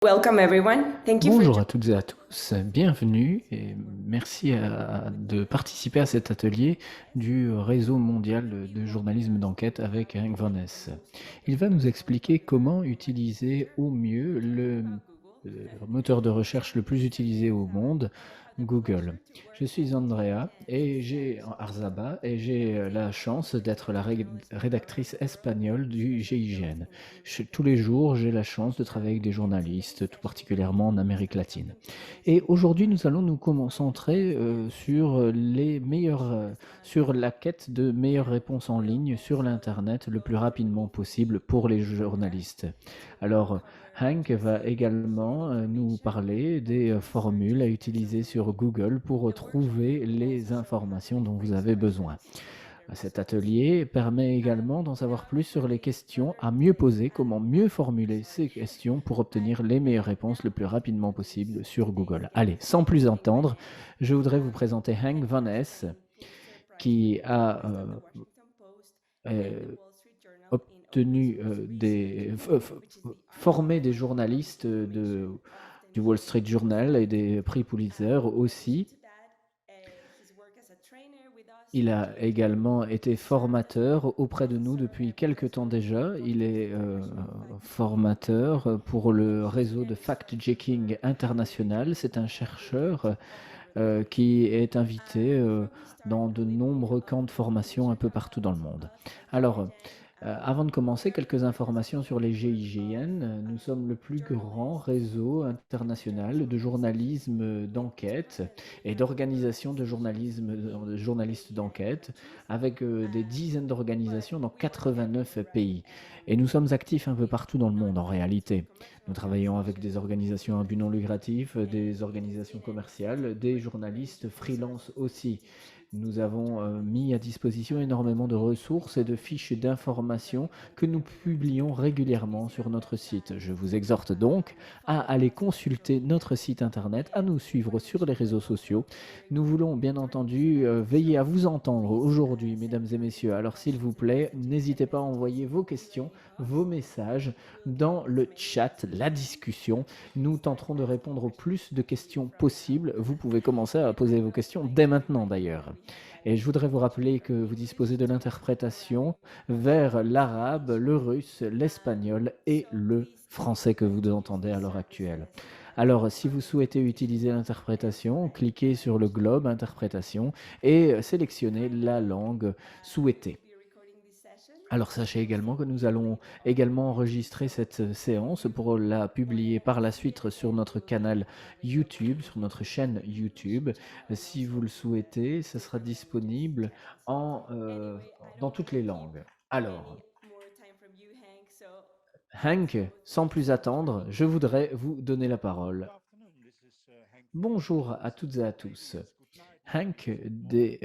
Welcome everyone. Thank you for Bonjour à toutes et à tous, bienvenue et merci de participer à cet atelier du réseau mondial de journalisme d'enquête avec Henk Van Ness. Il va nous expliquer comment utiliser au mieux le moteur de recherche le plus utilisé au monde, Google. Je suis Andrea et Arzaba et j'ai la chance d'être la rédactrice espagnole du GIGN. Tous les jours, j'ai la chance de travailler avec des journalistes, tout particulièrement en Amérique latine. Et aujourd'hui, nous allons nous concentrer sur la quête de meilleures réponses en ligne sur l'Internet le plus rapidement possible pour les journalistes. Alors, Hank va également nous parler des formules à utiliser sur Google pour trouver les informations dont vous avez besoin. Cet atelier permet également d'en savoir plus sur les questions à mieux poser, comment mieux formuler ces questions pour obtenir les meilleures réponses le plus rapidement possible sur Google. Allez, sans plus attendre, je voudrais vous présenter Hank Van Ness, qui a euh, obtenu formé des journalistes du Wall Street Journal et des prix Pulitzer aussi. Il a également été formateur auprès de nous depuis quelque temps déjà. Il est formateur pour le réseau de fact-checking international. C'est un chercheur qui est invité dans de nombreux camps de formation un peu partout dans le monde. Alors, avant de commencer, quelques informations sur les GIGN. Nous sommes le plus grand réseau international de journalisme d'enquête et d'organisation de journalistes d'enquête, avec des dizaines d'organisations dans 89 pays. Et nous sommes actifs un peu partout dans le monde en réalité. Nous travaillons avec des organisations à but non lucratif, des organisations commerciales, des journalistes freelance aussi. Nous avons mis à disposition énormément de ressources et de fiches d'informations que nous publions régulièrement sur notre site. Je vous exhorte donc à aller consulter notre site internet, à nous suivre sur les réseaux sociaux. Nous voulons bien entendu veiller à vous entendre aujourd'hui, mesdames et messieurs. Alors s'il vous plaît, n'hésitez pas à envoyer vos questions, vos messages dans le chat, la discussion. Nous tenterons de répondre au plus de questions possibles. Vous pouvez commencer à poser vos questions dès maintenant d'ailleurs. Et je voudrais vous rappeler que vous disposez de l'interprétation vers l'arabe, le russe, l'espagnol et le français que vous entendez à l'heure actuelle. Alors, si vous souhaitez utiliser l'interprétation, cliquez sur le globe interprétation et sélectionnez la langue souhaitée. Alors sachez également que nous allons également enregistrer cette séance pour la publier par la suite sur notre canal YouTube, sur notre chaîne YouTube. Si vous le souhaitez, ce sera disponible dans toutes les langues. Alors, Hank, sans plus attendre, je voudrais vous donner la parole. Bonjour à toutes et à tous. Hank des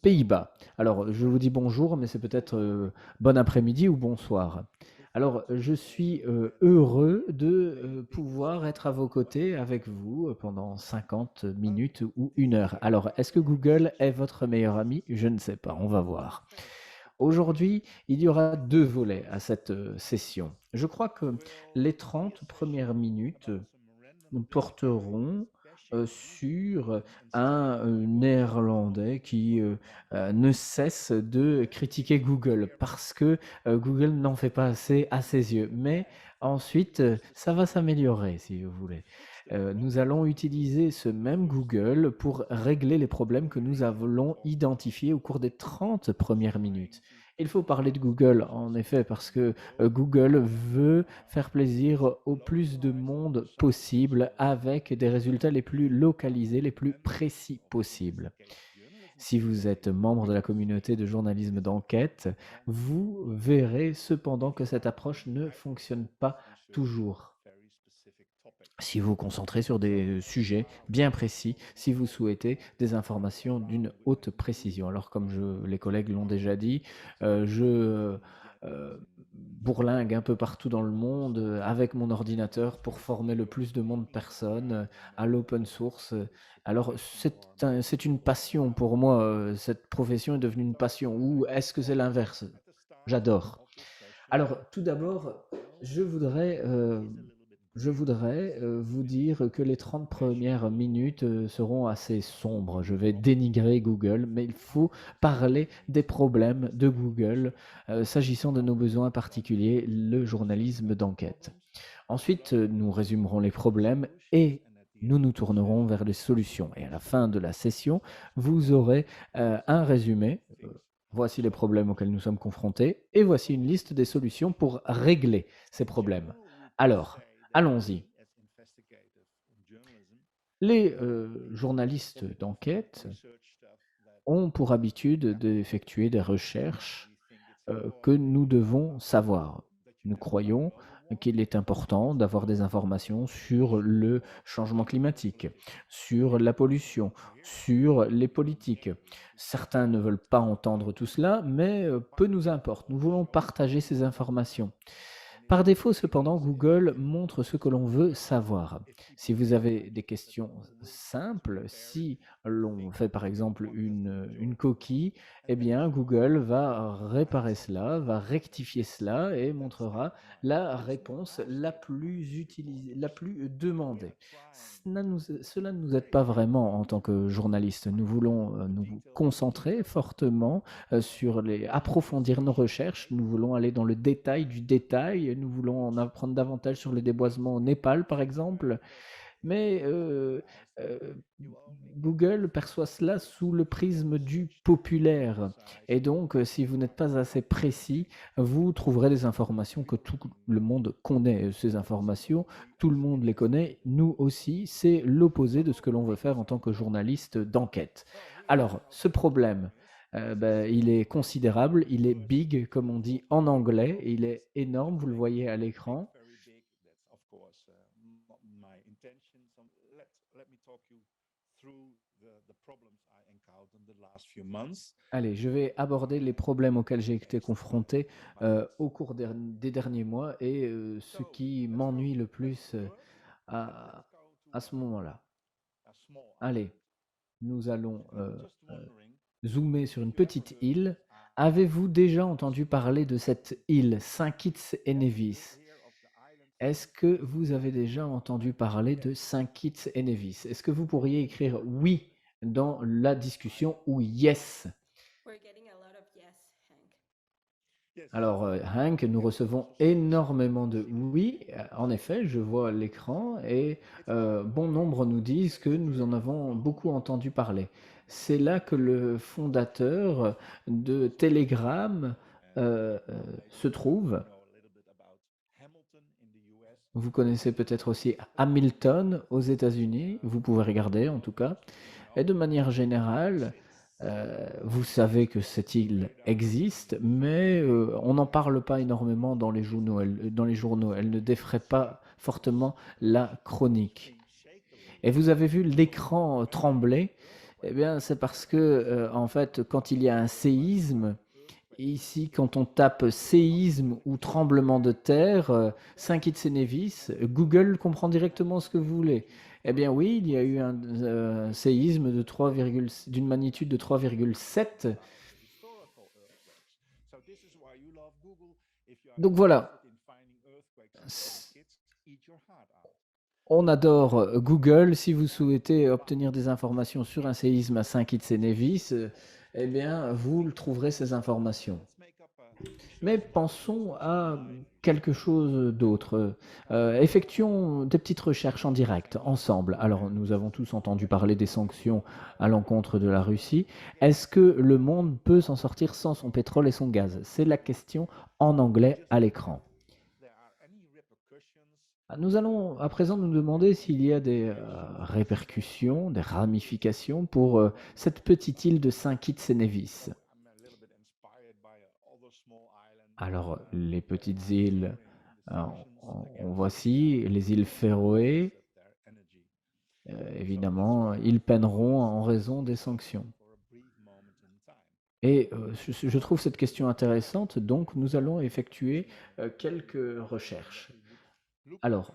Pays-Bas. Alors, je vous dis bonjour, mais c'est peut-être bon après-midi ou bonsoir. Alors, je suis heureux de pouvoir être à vos côtés avec vous pendant 50 minutes ou 1 heure. Alors, est-ce que Google est votre meilleur ami? Je ne sais pas, on va voir. Aujourd'hui, il y aura 2 volets à cette session. Je crois que les 30 premières minutes porteront sur un néerlandais qui ne cesse de critiquer Google parce que Google n'en fait pas assez à ses yeux. Mais ensuite, ça va s'améliorer si vous voulez. Nous allons utiliser ce même Google pour régler les problèmes que nous allons identifier au cours des 30 premières minutes. Il faut parler de Google, en effet, parce que Google veut faire plaisir au plus de monde possible avec des résultats les plus localisés, les plus précis possibles. Si vous êtes membre de la communauté de journalisme d'enquête, vous verrez cependant que cette approche ne fonctionne pas toujours. Si vous vous concentrez sur des sujets bien précis, si vous souhaitez des informations d'une haute précision. Alors comme les collègues l'ont déjà dit, je bourlingue un peu partout dans le monde avec mon ordinateur pour former le plus de monde personnes à l'open source. Alors c'est une passion pour moi, cette profession est devenue une passion. Ou est-ce que c'est l'inverse? J'adore. Alors tout d'abord, je voudrais je voudrais vous dire que les 30 premières minutes seront assez sombres. Je vais dénigrer Google, mais il faut parler des problèmes de Google s'agissant de nos besoins particuliers, le journalisme d'enquête. Ensuite, nous résumerons les problèmes et nous nous tournerons vers les solutions. Et à la fin de la session, vous aurez un résumé. Voici les problèmes auxquels nous sommes confrontés et voici une liste des solutions pour régler ces problèmes. Alors, allons-y. Les journalistes d'enquête ont pour habitude d'effectuer des recherches que nous devons savoir. Nous croyons qu'il est important d'avoir des informations sur le changement climatique, sur la pollution, sur les politiques. Certains ne veulent pas entendre tout cela, mais peu nous importe. Nous voulons partager ces informations. Par défaut, cependant, Google montre ce que l'on veut savoir. Si vous avez des questions simples, si l'on fait par exemple une coquille, eh bien Google va réparer cela, va rectifier cela et montrera la réponse la plus utilisée, la plus demandée. Cela ne nous aide pas vraiment en tant que journaliste. Nous voulons nous concentrer fortement approfondir nos recherches. Nous voulons aller dans le détail du détail. Nous voulons en apprendre davantage sur le déboisement au Népal, par exemple. Mais Google perçoit cela sous le prisme du populaire. Et donc, si vous n'êtes pas assez précis, vous trouverez des informations que tout le monde connaît. Ces informations, tout le monde les connaît, nous aussi. C'est l'opposé de ce que l'on veut faire en tant que journaliste d'enquête. Alors, ce problème, il est considérable, il est big, comme on dit en anglais, et il est énorme, vous le voyez à l'écran. Allez, je vais aborder les problèmes auxquels j'ai été confronté au cours des derniers mois et ce qui m'ennuie le plus à, à ce moment-là. Allez, nous allons zoomer sur une petite île. Avez-vous déjà entendu parler de cette île, Saint Kitts et Nevis? Est-ce que vous avez déjà entendu parler de Saint Kitts et Nevis? Est-ce que vous pourriez écrire oui dans la discussion ou yes? We're getting a lot of yes, Hank. Alors, Hank, nous recevons énormément de oui. En effet, je vois l'écran et bon nombre nous disent que nous en avons beaucoup entendu parler. C'est là que le fondateur de Telegram se trouve. Vous connaissez peut-être aussi Hamilton aux États-Unis. Vous pouvez regarder en tout cas. Et de manière générale, vous savez que cette île existe, mais on n'en parle pas énormément dans les journaux. Elle ne défraie pas fortement la chronique. Et vous avez vu l'écran trembler. Eh bien, c'est parce que, en fait, quand il y a un séisme, ici, quand on tape séisme ou tremblement de terre, Saint Kitts et Nevis, Google comprend directement ce que vous voulez. Eh bien oui, il y a eu un séisme d'une magnitude de 3,7. Donc voilà, on adore Google. Si vous souhaitez obtenir des informations sur un séisme à Saint Kitts et Nevis, eh bien vous trouverez ces informations. Mais pensons à quelque chose d'autre. Effectuons des petites recherches en direct, ensemble. Alors, nous avons tous entendu parler des sanctions à l'encontre de la Russie. Est-ce que le monde peut s'en sortir sans son pétrole et son gaz? C'est la question en anglais à l'écran. Nous allons à présent nous demander s'il y a des répercussions, des ramifications pour cette petite île de Saint Kitts et Nevis. Alors, les petites îles, voici les îles Féroé. Évidemment, ils peineront en raison des sanctions. Et je trouve cette question intéressante, donc nous allons effectuer quelques recherches. Alors,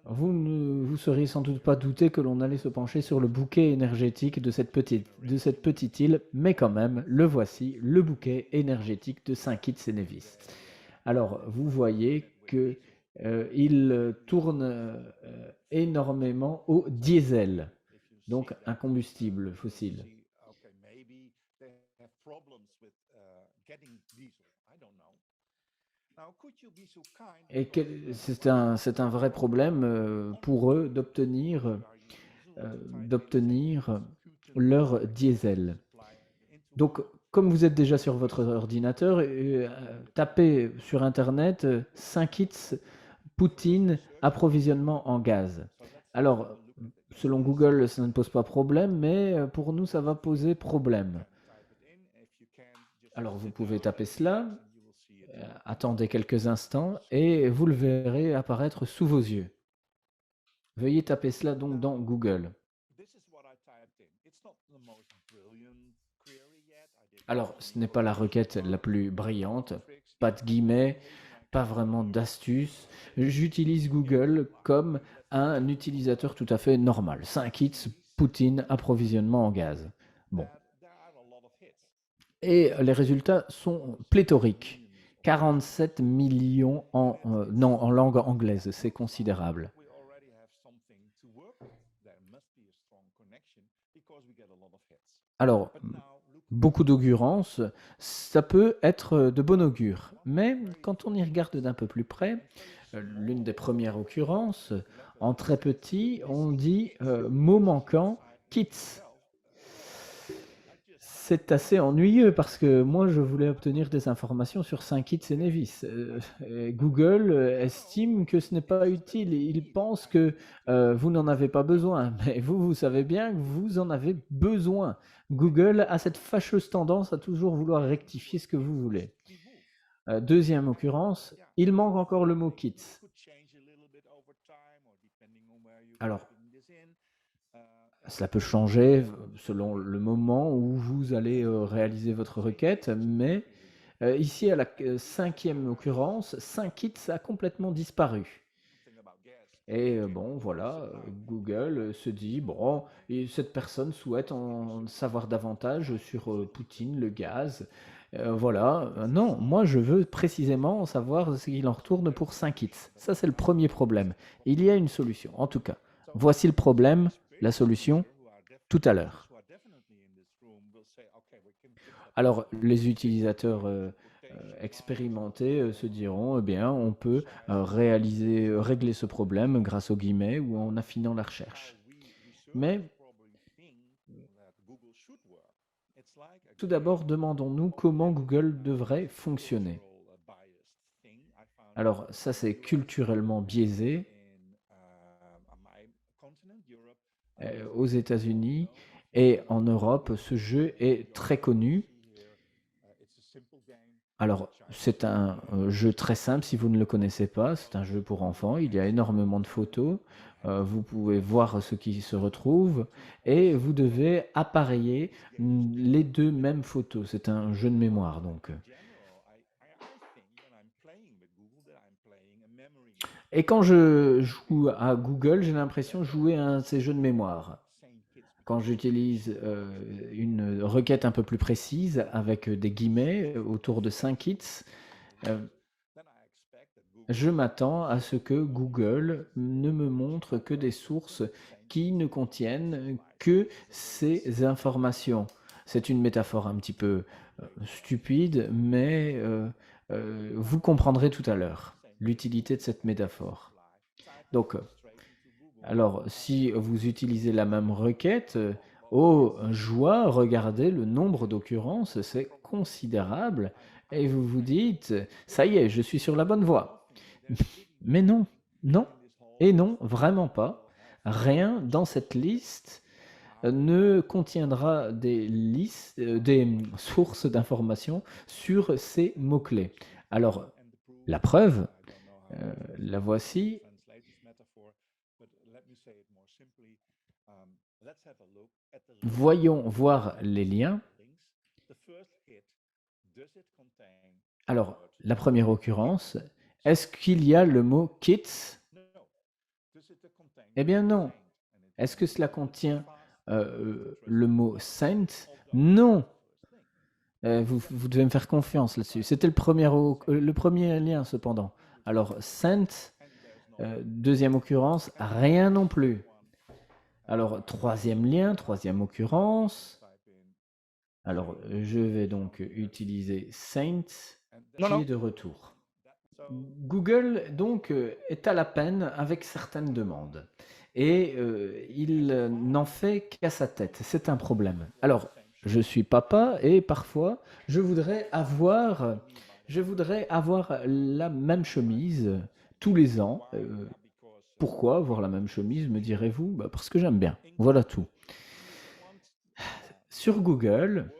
vous seriez sans doute pas douté que l'on allait se pencher sur le bouquet énergétique de cette petite île, mais quand même, le voici, le bouquet énergétique de Saint Kitts et Nevis. Alors, vous voyez que il tourne énormément au diesel, donc un combustible fossile. Et c'est un vrai problème pour eux d'obtenir leur diesel. Donc, comme vous êtes déjà sur votre ordinateur, tapez sur Internet 5 hits Poutine approvisionnement en gaz. Alors, selon Google, ça ne pose pas problème, mais pour nous, ça va poser problème. Alors, vous pouvez taper cela, attendez quelques instants et vous le verrez apparaître sous vos yeux. Veuillez taper cela donc dans Google. Alors, ce n'est pas la requête la plus brillante, pas de guillemets, pas vraiment d'astuce. J'utilise Google comme un utilisateur tout à fait normal. 5 hits, Poutine, approvisionnement en gaz. Bon. Et les résultats sont pléthoriques. 47 millions en langue anglaise, c'est considérable. Alors, beaucoup d'augurances, ça peut être de bon augure. Mais quand on y regarde d'un peu plus près, l'une des premières occurrences, en très petit, on dit mot manquant, kits. C'est assez ennuyeux parce que moi, je voulais obtenir des informations sur Saint-Kitts et Nevis. Google estime que ce n'est pas utile. Il pense que vous n'en avez pas besoin. Mais vous savez bien que vous en avez besoin. Google a cette fâcheuse tendance à toujours vouloir rectifier ce que vous voulez. Deuxième occurrence, il manque encore le mot kits. Alors, cela peut changer selon le moment où vous allez réaliser votre requête, mais ici, à la cinquième occurrence, 5 hits a complètement disparu. Et bon, voilà, Google se dit, bon, et cette personne souhaite en savoir davantage sur Poutine, le gaz. Voilà, non, moi je veux précisément savoir ce qu'il en retourne pour 5 hits. Ça, c'est le premier problème. Il y a une solution, en tout cas. Voici le problème, la solution, tout à l'heure. Alors, les utilisateurs expérimentés se diront, eh bien, on peut régler ce problème grâce aux guillemets ou en affinant la recherche. Mais tout d'abord, demandons-nous comment Google devrait fonctionner. Alors, ça, c'est culturellement biaisé. Aux États-Unis et en Europe, ce jeu est très connu. Alors, c'est un jeu très simple si vous ne le connaissez pas. C'est un jeu pour enfants. Il y a énormément de photos. Vous pouvez voir ce qui se retrouve et vous devez appareiller les deux mêmes photos. C'est un jeu de mémoire, donc. Et quand je joue à Google, j'ai l'impression de jouer à un de ces jeux de mémoire. Quand j'utilise une requête un peu plus précise avec des guillemets autour de 5 hits, je m'attends à ce que Google ne me montre que des sources qui ne contiennent que ces informations. C'est une métaphore un petit peu stupide, mais vous comprendrez tout à l'heure l'utilité de cette métaphore. Donc, alors, si vous utilisez la même requête, oh joie, regardez le nombre d'occurrences, c'est considérable, et vous vous dites, ça y est, je suis sur la bonne voie. Mais non, non, et non, vraiment pas. Rien dans cette liste ne contiendra des sources d'informations sur ces mots-clés. Alors, la preuve, la voici. Voyons voir les liens. Alors, la première occurrence, est-ce qu'il y a le mot kits? Eh bien non. Est-ce que cela contient le mot saint? Non. Vous devez me faire confiance là-dessus. C'était le premier lien cependant. Alors, sent, deuxième occurrence, rien non plus. Alors, troisième lien, troisième occurrence. Alors, je vais donc utiliser saint qui est de retour. Google donc est à la peine avec certaines demandes et il n'en fait qu'à sa tête. C'est un problème. Alors, je suis papa et parfois je voudrais avoir la même chemise tous les ans. Pourquoi avoir la même chemise, me direz-vous? Bah, parce que j'aime bien. Voilà tout. Sur Google,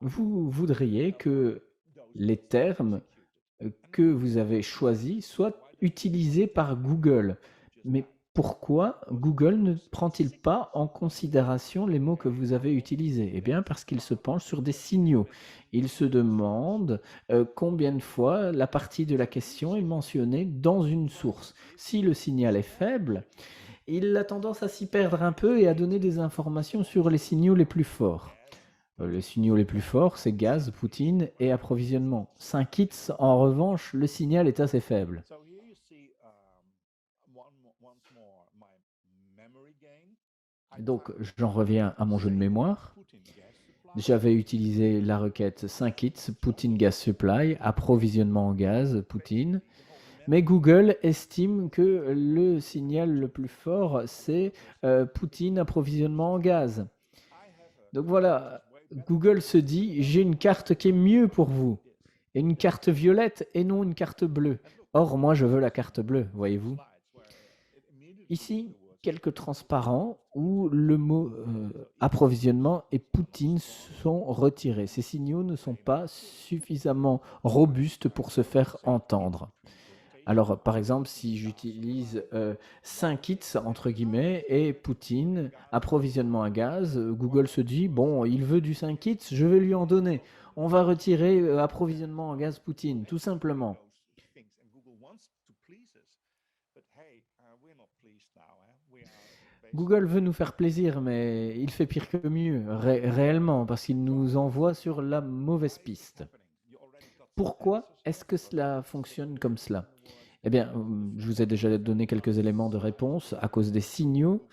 vous voudriez que les termes que vous avez choisis soient utilisés par Google. Mais pourquoi Google ne prend-il pas en considération les mots que vous avez utilisés? Eh bien, parce qu'il se penche sur des signaux. Il se demande combien de fois la partie de la question est mentionnée dans une source. Si le signal est faible, il a tendance à s'y perdre un peu et à donner des informations sur les signaux les plus forts. Les signaux les plus forts, c'est gaz, Poutine et approvisionnement. 5 hits, en revanche, le signal est assez faible. Donc, j'en reviens à mon jeu de mémoire. J'avais utilisé la requête 5 hits, Poutine Gas Supply, approvisionnement en gaz, Poutine. Mais Google estime que le signal le plus fort, c'est Poutine, approvisionnement en gaz. Donc voilà, Google se dit, j'ai une carte qui est mieux pour vous. Et une carte violette et non une carte bleue. Or, moi, je veux la carte bleue, voyez-vous. Ici, quelques transparents où le mot approvisionnement et Poutine sont retirés. Ces signaux ne sont pas suffisamment robustes pour se faire entendre. Alors, par exemple, si j'utilise 5 hits, entre guillemets, et Poutine, approvisionnement à gaz, Google se dit, bon, il veut du 5 hits, je vais lui en donner. On va retirer approvisionnement en gaz Poutine, tout simplement. Google veut nous faire plaisir, mais il fait pire que mieux, réellement, parce qu'il nous envoie sur la mauvaise piste. Pourquoi est-ce que cela fonctionne comme cela? Eh bien, je vous ai déjà donné quelques éléments de réponse à cause des signaux.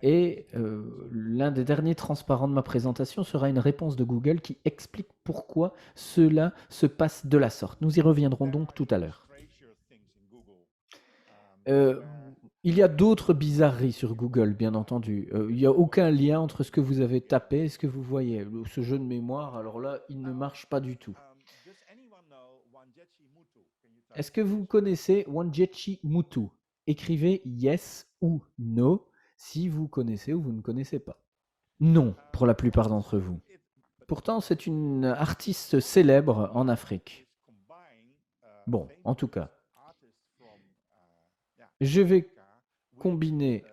Et l'un des derniers transparents de ma présentation sera une réponse de Google qui explique pourquoi cela se passe de la sorte. Nous y reviendrons donc tout à l'heure. Il y a d'autres bizarreries sur Google, bien entendu. Il n'y a aucun lien entre ce que vous avez tapé et ce que vous voyez. Ce jeu de mémoire, alors là, il ne marche pas du tout. Est-ce que vous connaissez Wanjechi Mutu? Écrivez yes ou no si vous connaissez ou vous ne connaissez pas. Non, pour la plupart d'entre vous. Pourtant, c'est une artiste célèbre en Afrique. Bon, en tout cas, je vais combiner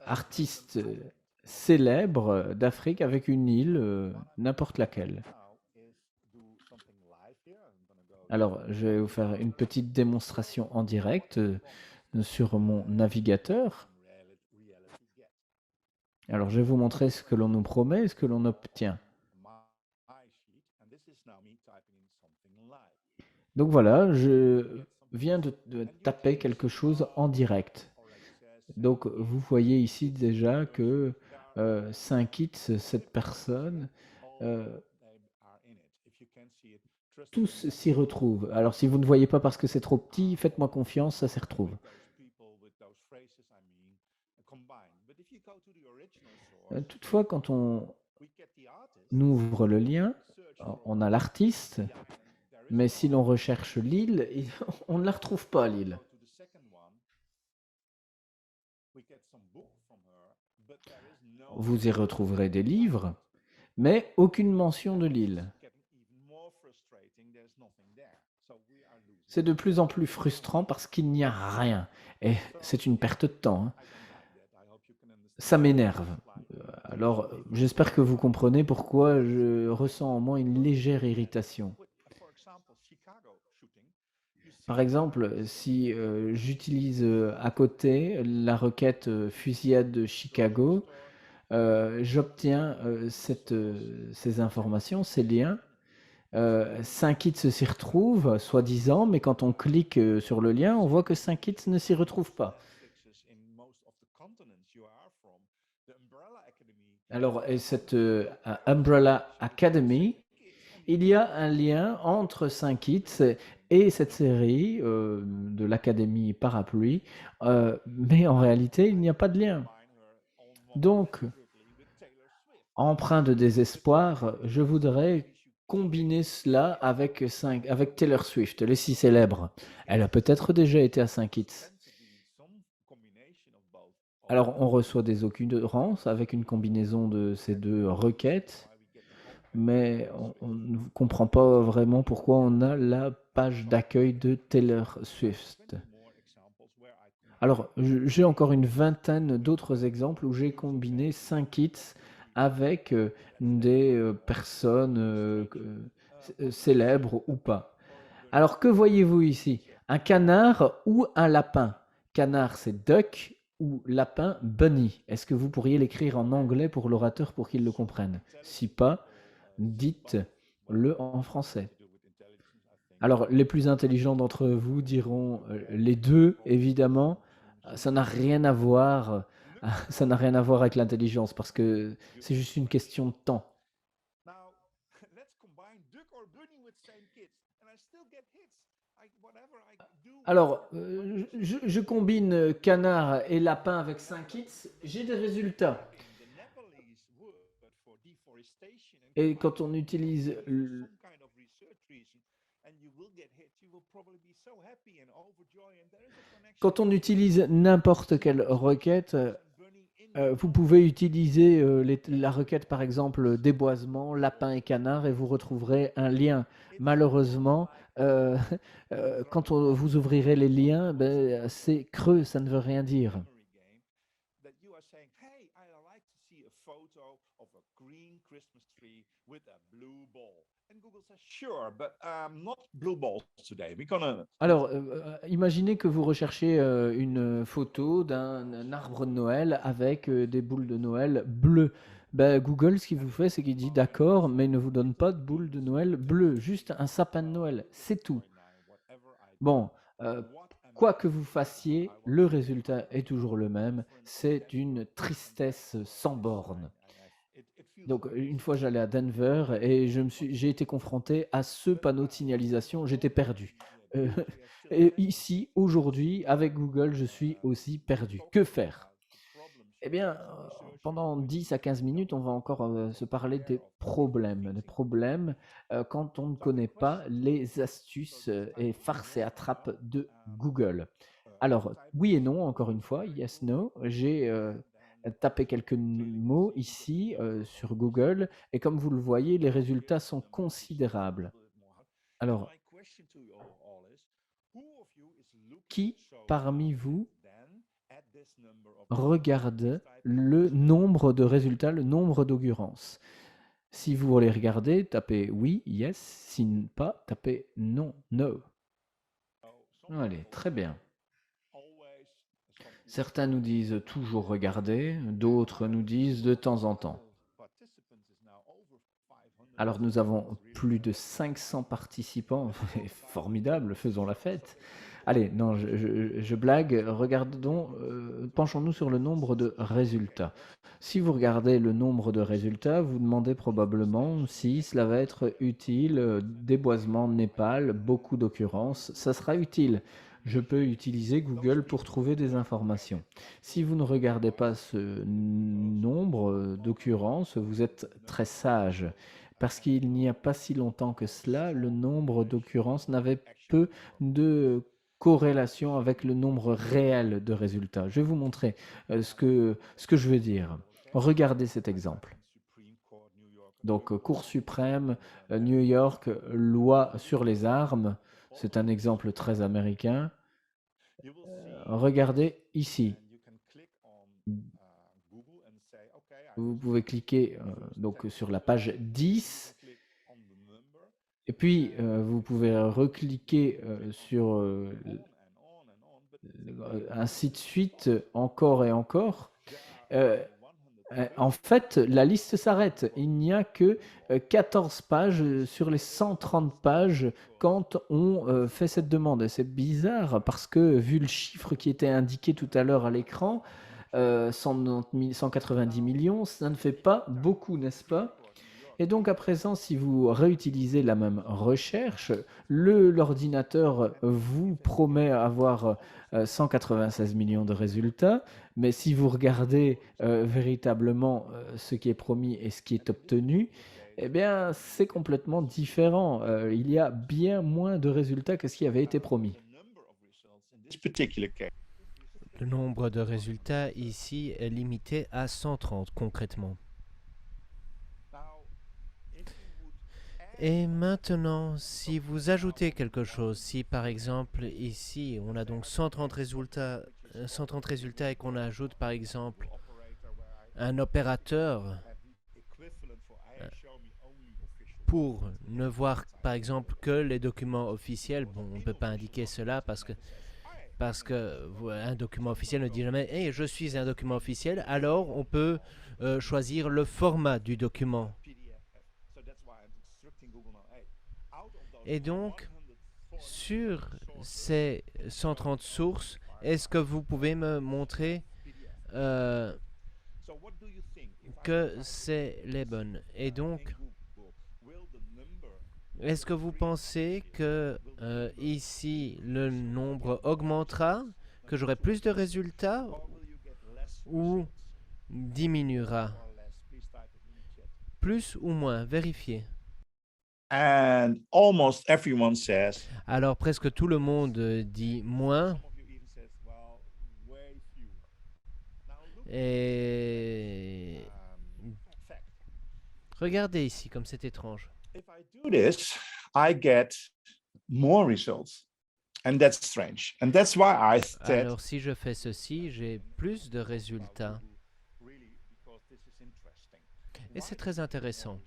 artiste célèbre d'Afrique avec une île, n'importe laquelle. Alors, je vais vous faire une petite démonstration en direct sur mon navigateur. Alors, je vais vous montrer ce que l'on nous promet et ce que l'on obtient. Donc voilà, je viens de taper quelque chose en direct. Donc, vous voyez ici déjà que 5 hits, cette personne, tous s'y retrouvent. Alors, si vous ne voyez pas parce que c'est trop petit, faites-moi confiance, ça s'y retrouve. Toutefois, quand on ouvre le lien, on a l'artiste, mais si l'on recherche l'île, on ne la retrouve pas, l'île. Vous y retrouverez des livres, mais aucune mention de l'île. C'est de plus en plus frustrant parce qu'il n'y a rien. Et c'est une perte de temps. Hein. Ça m'énerve. Alors, j'espère que vous comprenez pourquoi je ressens en moi une légère irritation. Par exemple, si j'utilise à côté la requête fusillade de Chicago, j'obtiens ces informations, ces liens, Saint-Kitts s'y retrouve, soi-disant, mais quand on clique sur le lien, on voit que Saint-Kitts ne s'y retrouve pas. Alors, et cette Umbrella Academy, il y a un lien entre Saint-Kitts et cette série de l'Académie Parapluie, mais en réalité, il n'y a pas de lien. Donc, empreint de désespoir, je voudrais combiner cela avec Taylor Swift, les 6 célèbres. Elle a peut-être déjà été à Saint-Kitts. Alors, on reçoit des occurrences avec une combinaison de ces deux requêtes, mais on ne comprend pas vraiment pourquoi on a la page d'accueil de Taylor Swift. Alors, j'ai encore une vingtaine d'autres exemples où j'ai combiné Saint-Kitts avec des personnes célèbres ou pas. Alors, que voyez-vous ici? Un canard ou un lapin? Canard, c'est duck ou lapin, bunny. Est-ce que vous pourriez l'écrire en anglais pour l'orateur pour qu'il le comprenne? Si pas, dites-le en français. Alors, les plus intelligents d'entre vous diront les deux, évidemment. Ça n'a rien à voir, ça n'a rien à voir avec l'intelligence parce que c'est juste une question de temps. Alors, je combine canard et lapin avec Saint-Kitts, j'ai des résultats. Et quand on utilise n'importe quelle requête, vous pouvez utiliser la requête par exemple déboisement, lapin et canard et vous retrouverez un lien. Malheureusement, quand vous ouvrirez les liens, ben, c'est creux, ça ne veut rien dire. Alors, imaginez que vous recherchez une photo d'un arbre de Noël avec des boules de Noël bleues. Ben, Google, ce qu'il vous fait, c'est qu'il dit d'accord, mais il ne vous donne pas de boules de Noël bleues, juste un sapin de Noël, c'est tout. Bon, euh, quoi que vous fassiez, le résultat est toujours le même, c'est une tristesse sans borne. Donc, une fois, j'allais à Denver et j'ai été confronté à ce panneau de signalisation, j'étais perdu. Euh, et ici, aujourd'hui, avec Google, je suis aussi perdu. Que faire? Eh bien, pendant 10 à 15 minutes, on va encore se parler des problèmes. Des problèmes quand on ne connaît pas les astuces et farces et attrapes de Google. Alors, oui et non, encore une fois, yes, no. J'ai tapé quelques mots ici sur Google et comme vous le voyez, les résultats sont considérables. Alors, qui parmi vous regarde le nombre de résultats, le nombre d'occurrences? Si vous voulez regarder, tapez oui, yes. Si pas, tapez non, no. Allez, très bien. Certains nous disent toujours regarder, d'autres nous disent de temps en temps. Alors nous avons plus de 500 participants, formidable, faisons la fête. Allez, non, je blague, regardons, penchons-nous sur le nombre de résultats. Si vous regardez le nombre de résultats, vous demandez probablement si cela va être utile, déboisement Népal, beaucoup d'occurrences, ça sera utile. Je peux utiliser Google pour trouver des informations. Si vous ne regardez pas ce nombre d'occurrences, vous êtes très sage. Parce qu'il n'y a pas si longtemps que cela, le nombre d'occurrences n'avait peu de corrélation avec le nombre réel de résultats. Je vais vous montrer ce que je veux dire. Regardez cet exemple. Donc, Cour suprême, New York, loi sur les armes. C'est un exemple très américain. Regardez ici. Vous pouvez cliquer donc sur la page 10 et puis vous pouvez recliquer sur ainsi de suite encore et encore. En fait, la liste s'arrête. Il n'y a que 14 pages sur les 130 pages quand on fait cette demande. Et c'est bizarre parce que vu le chiffre qui était indiqué tout à l'heure à l'écran, 190 millions, ça ne fait pas beaucoup, n'est-ce pas? Et donc à présent, si vous réutilisez la même recherche, l'ordinateur vous promet avoir 196 millions de résultats, mais si vous regardez véritablement ce qui est promis et ce qui est obtenu, eh bien c'est complètement différent. Il y a bien moins de résultats que ce qui avait été promis. Le nombre de résultats ici est limité à 130 concrètement. Et maintenant, si vous ajoutez quelque chose, si par exemple ici on a donc 130 résultats et qu'on ajoute par exemple un opérateur pour ne voir par exemple que les documents officiels, bon on ne peut pas indiquer cela parce que un document officiel ne dit jamais hey, je suis un document officiel, alors on peut choisir le format du document. Et donc, sur ces 130 sources, est-ce que vous pouvez me montrer que c'est les bonnes? Et donc, est-ce que vous pensez que ici le nombre augmentera, que j'aurai plus de résultats ou diminuera? Plus ou moins? Vérifiez. And almost everyone says, Alors presque tout le monde dit moins. Et regardez ici comme c'est étrange. if I do this, I get more results. And that's strange. And that's why I said, Alors si je fais ceci, j'ai plus de résultats. Et c'est très intéressant.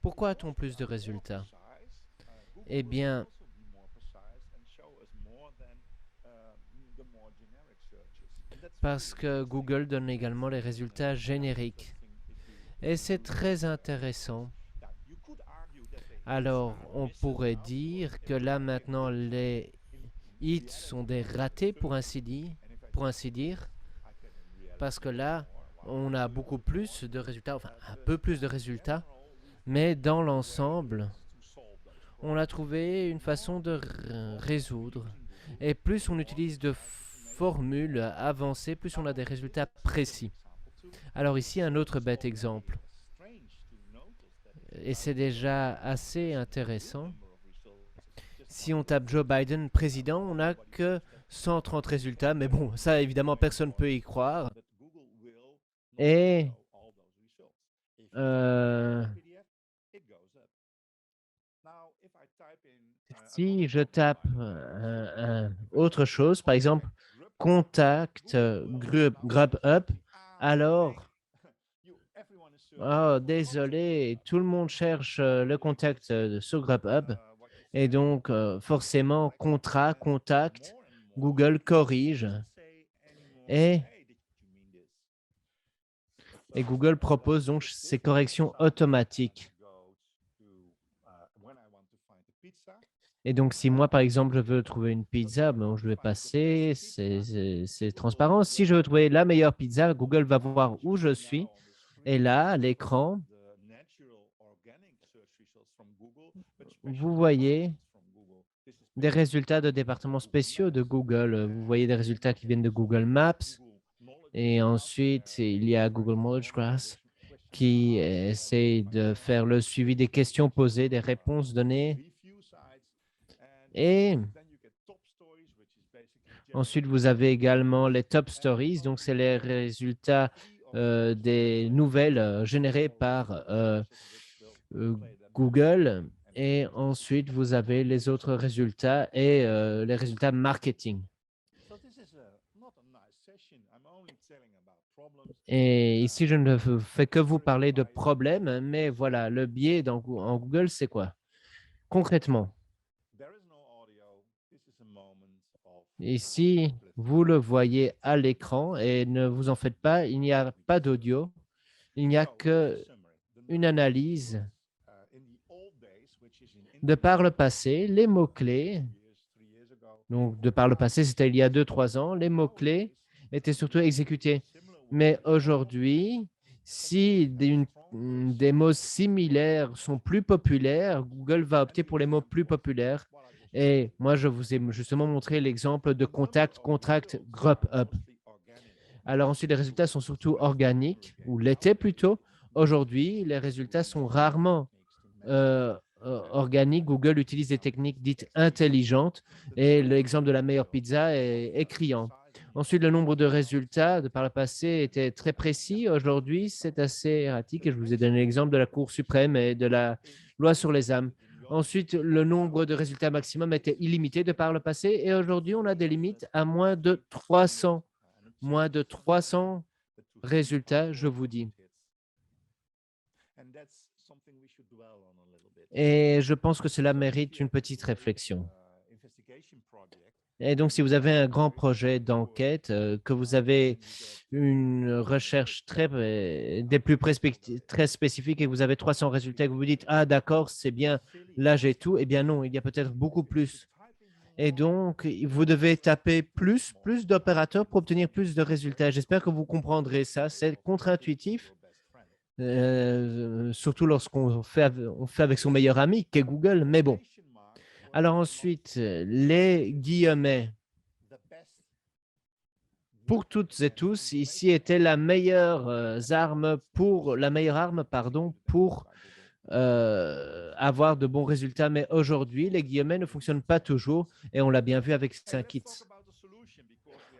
Pourquoi a-t-on plus de résultats? Eh bien, parce que Google donne également les résultats génériques. Et c'est très intéressant. Alors, on pourrait dire que là maintenant les hits sont des ratés pour ainsi dire, parce que là on a beaucoup plus de résultats, enfin un peu plus de résultats, mais dans l'ensemble, on a trouvé une façon de résoudre. Et plus on utilise de formules avancées, plus on a des résultats précis. Alors ici, un autre bête exemple. Et c'est déjà assez intéressant. Si on tape Joe Biden président, on n'a que 130 résultats, mais bon, ça évidemment personne ne peut y croire. Et si je tape autre chose, par exemple, contact Grubhub, alors, oh, désolé, tout le monde cherche le contact sur Grubhub. Et donc, forcément, contact, Google corrige. Et Google propose donc ces corrections automatiques. Et donc, si moi, par exemple, je veux trouver une pizza, bon, je vais passer, c'est transparent. Si je veux trouver la meilleure pizza, Google va voir où je suis. Et là, à l'écran, vous voyez des résultats de départements spéciaux de Google. Vous voyez des résultats qui viennent de Google Maps. Et ensuite, il y a Google Knowledge Graph qui essaie de faire le suivi des questions posées, des réponses données. Et ensuite, vous avez également les top stories. Donc, c'est les résultats des nouvelles générées par Google. Et ensuite, vous avez les autres résultats et les résultats marketing. Et ici, je ne fais que vous parler de problèmes, mais voilà, le biais en Google, c'est quoi? Concrètement, Ici, vous le voyez à l'écran et ne vous en faites pas, il n'y a pas d'audio, il n'y a qu'une analyse de par le passé, les mots-clés. Donc, de par le passé, c'était il y a 2-3 ans, les mots-clés étaient surtout exécutés. Mais aujourd'hui, si des mots similaires sont plus populaires, Google va opter pour les mots plus populaires. Et moi, je vous ai justement montré l'exemple de contact, contract, group up. Alors ensuite, les résultats sont surtout organiques, ou l'étaient plutôt. Aujourd'hui, les résultats sont rarement organiques. Google utilise des techniques dites intelligentes et l'exemple de la meilleure pizza est criant. Ensuite, le nombre de résultats de par le passé était très précis. Aujourd'hui, c'est assez erratique et je vous ai donné l'exemple de la Cour suprême et de la loi sur les âmes. Ensuite, le nombre de résultats maximum était illimité de par le passé et aujourd'hui, on a des limites à moins de 300. Moins de 300 résultats, je vous dis. Et je pense que cela mérite une petite réflexion. Et donc, si vous avez un grand projet d'enquête, que vous avez une recherche des plus très spécifique et que vous avez 300 résultats, et que vous vous dites, ah d'accord, c'est bien, là j'ai tout, eh bien non, il y a peut-être beaucoup plus. Et donc, vous devez taper plus d'opérateurs pour obtenir plus de résultats. J'espère que vous comprendrez ça. C'est contre-intuitif, surtout lorsqu'on fait avec son meilleur ami, qui est Google. Mais bon. Alors ensuite, les guillemets. Pour toutes et tous, ici était la meilleure arme pour avoir de bons résultats. Mais aujourd'hui, les guillemets ne fonctionnent pas toujours et on l'a bien vu avec Synkit.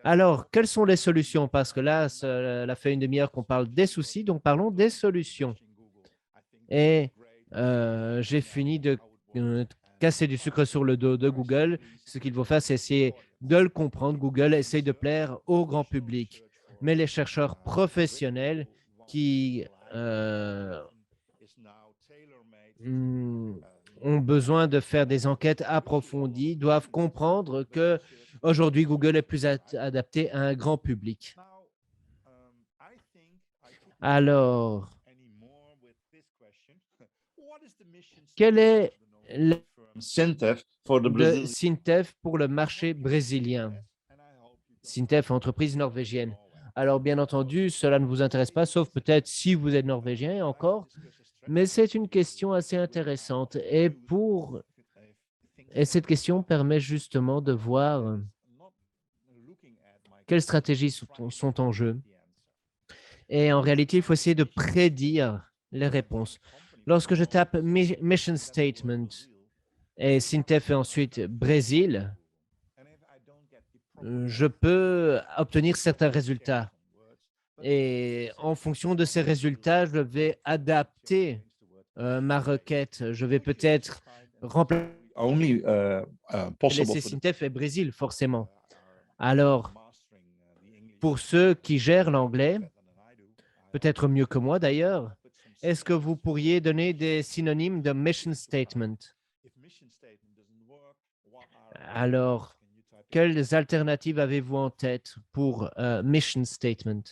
Alors, quelles sont les solutions? Parce que là, ça fait une demi-heure qu'on parle des soucis, donc parlons des solutions. Et j'ai fini de casser du sucre sur le dos de Google. Ce qu'il faut faire, c'est essayer de le comprendre. Google essaye de plaire au grand public. Mais les chercheurs professionnels qui ont besoin de faire des enquêtes approfondies doivent comprendre que aujourd'hui Google est plus adapté à un grand public. Alors, quelle est la de Syntef pour le marché brésilien? Syntef, entreprise norvégienne. Alors, bien entendu, cela ne vous intéresse pas, sauf peut-être si vous êtes norvégien encore, mais c'est une question assez intéressante. Et cette question permet justement de voir quelles stratégies sont en jeu. Et en réalité, il faut essayer de prédire les réponses. Lorsque je tape Mission Statement et Syntef et ensuite Brésil, je peux obtenir certains résultats. Et en fonction de ces résultats, je vais adapter ma requête. Je vais peut-être laisser Syntef et Brésil, forcément. Alors, pour ceux qui gèrent l'anglais, peut-être mieux que moi d'ailleurs, est-ce que vous pourriez donner des synonymes de mission statement? Alors, quelles alternatives avez-vous en tête pour mission statement?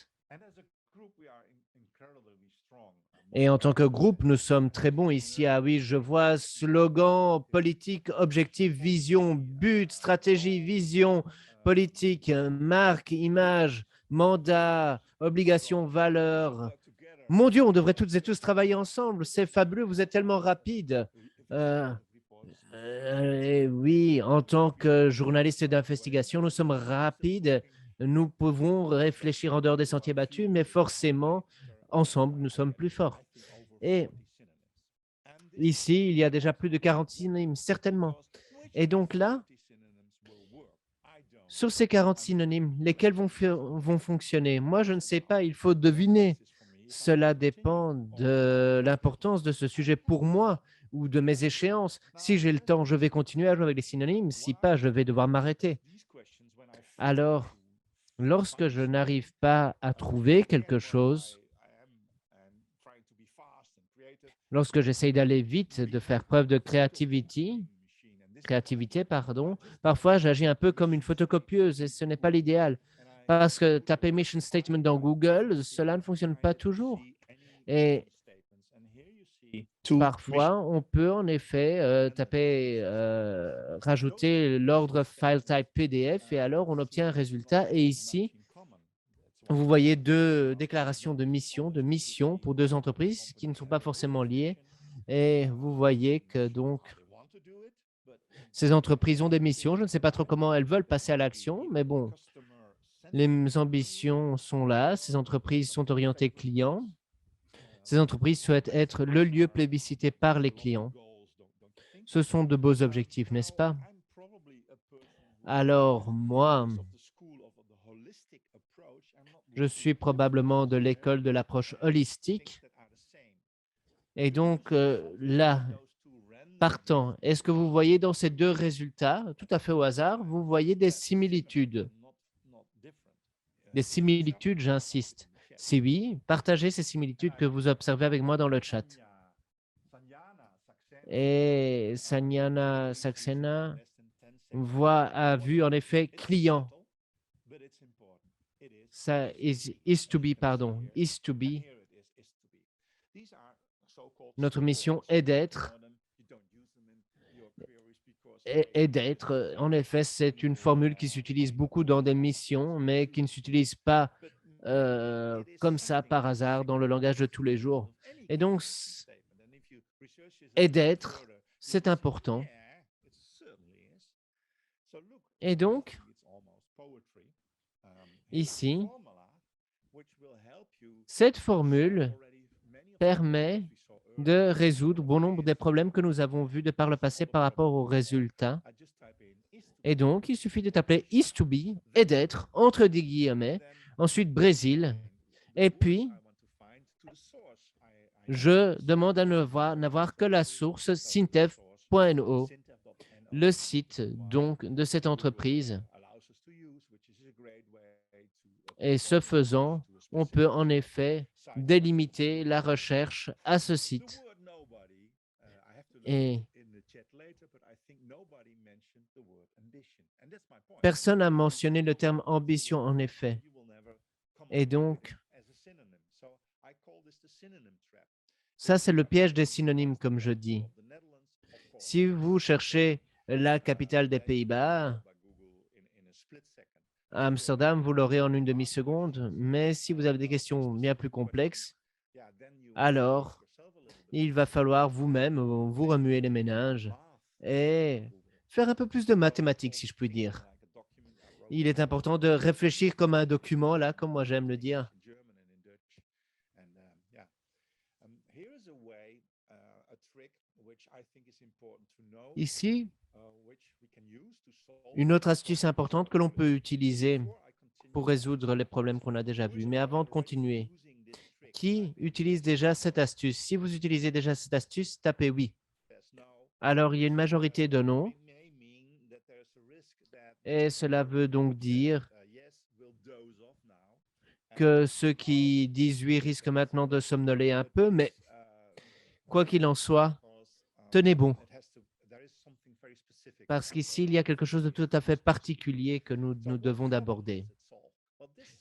Et en tant que groupe, nous sommes très bons ici. Ah oui, je vois slogan, politique, objectif, vision, but, stratégie, vision, politique, marque, image, mandat, obligation, valeur. Mon Dieu, on devrait toutes et tous travailler ensemble. C'est fabuleux, vous êtes tellement rapide. Oui, en tant que journaliste d'investigation, nous sommes rapides. Nous pouvons réfléchir en dehors des sentiers battus, mais forcément, ensemble, nous sommes plus forts. Et ici, il y a déjà plus de 40 synonymes, certainement. Et donc là, sur ces 40 synonymes, lesquels vont fonctionner? Moi, je ne sais pas, il faut deviner. Cela dépend de l'importance de ce sujet pour moi ou de mes échéances. Si j'ai le temps, je vais continuer à jouer avec les synonymes. Si pas, je vais devoir m'arrêter. Alors, lorsque je n'arrive pas à trouver quelque chose, lorsque j'essaye d'aller vite, de faire preuve de créativité, créativité, pardon, parfois j'agis un peu comme une photocopieuse et ce n'est pas l'idéal. Parce que taper mission statement dans Google, cela ne fonctionne pas toujours. Et parfois, on peut en effet taper, rajouter l'ordre file type PDF et alors on obtient un résultat. Et ici, vous voyez deux déclarations de mission pour deux entreprises qui ne sont pas forcément liées. Et vous voyez que donc, ces entreprises ont des missions. Je ne sais pas trop comment elles veulent passer à l'action, mais bon, les ambitions sont là. Ces entreprises sont orientées clients. Ces entreprises souhaitent être le lieu plébiscité par les clients. Ce sont de beaux objectifs, n'est-ce pas? Alors, moi, je suis probablement de l'école de l'approche holistique. Et donc, là, partant, est-ce que vous voyez dans ces deux résultats, tout à fait au hasard, vous voyez des similitudes? Des similitudes, j'insiste. Si oui, partagez ces similitudes que vous observez avec moi dans le chat. Et Sanyana Saxena a vu en effet client. Ça is to be, pardon, is to be. Notre mission est d'être. Et d'être, en effet, c'est une formule qui s'utilise beaucoup dans des missions, mais qui ne s'utilise pas comme ça par hasard dans le langage de tous les jours. Et donc, et d'être, c'est important. Et donc, ici, cette formule permet de résoudre bon nombre des problèmes que nous avons vus de par le passé par rapport aux résultats. Et donc, il suffit de taper is to be et d'être entre des guillemets, ensuite Brésil, et puis je demande à n'avoir que la source syntef.no, le site donc de cette entreprise. Et ce faisant, on peut en effet délimiter la recherche à ce site. Et personne n'a mentionné le terme ambition en effet. Et donc, ça c'est le piège des synonymes comme je dis. Si vous cherchez la capitale des Pays-Bas, à Amsterdam, vous l'aurez en une demi-seconde, mais si vous avez des questions bien plus complexes, alors il va falloir vous-même vous remuer les méninges et faire un peu plus de mathématiques, si je puis dire. Il est important de réfléchir comme un document, là, comme moi j'aime le dire. Ici, une autre astuce importante que l'on peut utiliser pour résoudre les problèmes qu'on a déjà vus. Mais avant de continuer, qui utilise déjà cette astuce? Si vous utilisez déjà cette astuce, tapez oui. Alors, il y a une majorité de non. Et cela veut donc dire que ceux qui disent oui risquent maintenant de somnoler un peu, mais quoi qu'il en soit, tenez bon. Parce qu'ici, il y a quelque chose de tout à fait particulier que nous devons d'aborder.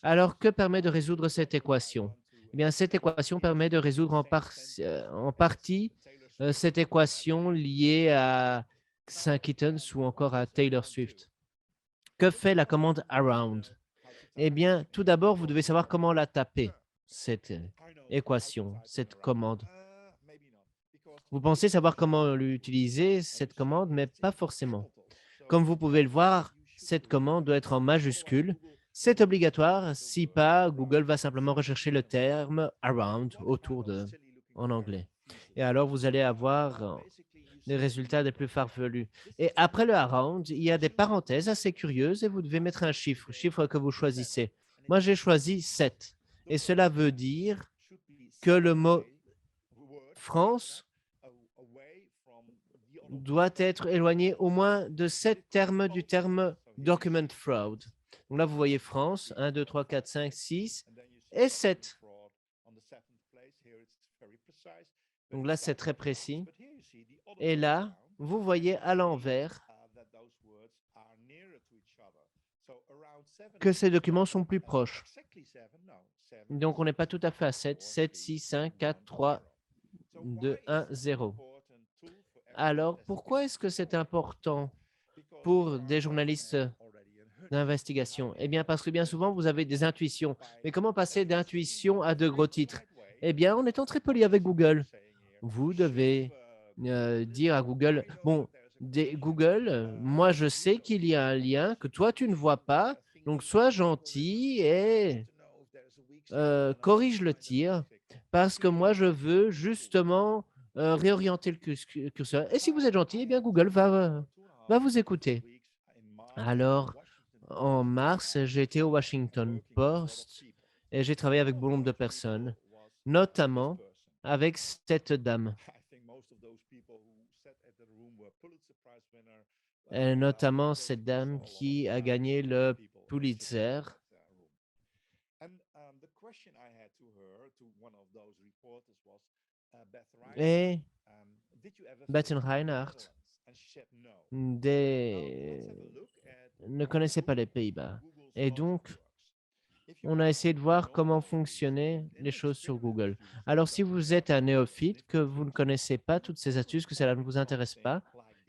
Alors, que permet de résoudre cette équation? Eh bien, cette équation permet de résoudre en partie cette équation liée à Saint-Kittens ou encore à Taylor Swift. Que fait la commande around? Eh bien, tout d'abord, vous devez savoir comment la taper, cette équation, cette commande. Vous pensez savoir comment l'utiliser, cette commande, mais pas forcément. Comme vous pouvez le voir, cette commande doit être en majuscule. C'est obligatoire. Si pas, Google va simplement rechercher le terme around, autour de, en anglais. Et alors, vous allez avoir les résultats des plus farfelus. Et après le around, il y a des parenthèses assez curieuses et vous devez mettre un chiffre que vous choisissez. Moi, j'ai choisi 7. Et cela veut dire que le mot France doit être éloigné au moins de 7 termes du terme document fraud. Donc là, vous voyez France, 1, 2, 3, 4, 5, 6 et 7. Donc là, c'est très précis. Et là, vous voyez à l'envers que ces documents sont plus proches. Donc, on n'est pas tout à fait à 7. 7, 6, 5, 4, 3, 2, 1, 0. Alors, pourquoi est-ce que c'est important pour des journalistes d'investigation? Eh bien, parce que bien souvent, vous avez des intuitions. Mais comment passer d'intuition à de gros titres? Eh bien, en étant très poli avec Google. Vous devez dire à Google, bon, Google, moi je sais qu'il y a un lien que toi tu ne vois pas, donc sois gentil et corrige le tir, parce que moi je veux justement réorienter le curseur. Et si vous êtes gentil, eh bien Google va vous écouter. Alors, en mars, j'ai été au Washington Post et j'ai travaillé avec bon nombre de personnes, notamment avec cette dame. Et notamment cette dame qui a gagné le Pulitzer. Et Beth Reinhardt ne connaissait pas les Pays-Bas. Et donc, on a essayé de voir comment fonctionnaient les choses sur Google. Alors, si vous êtes un néophyte, que vous ne connaissez pas toutes ces astuces, que cela ne vous intéresse pas,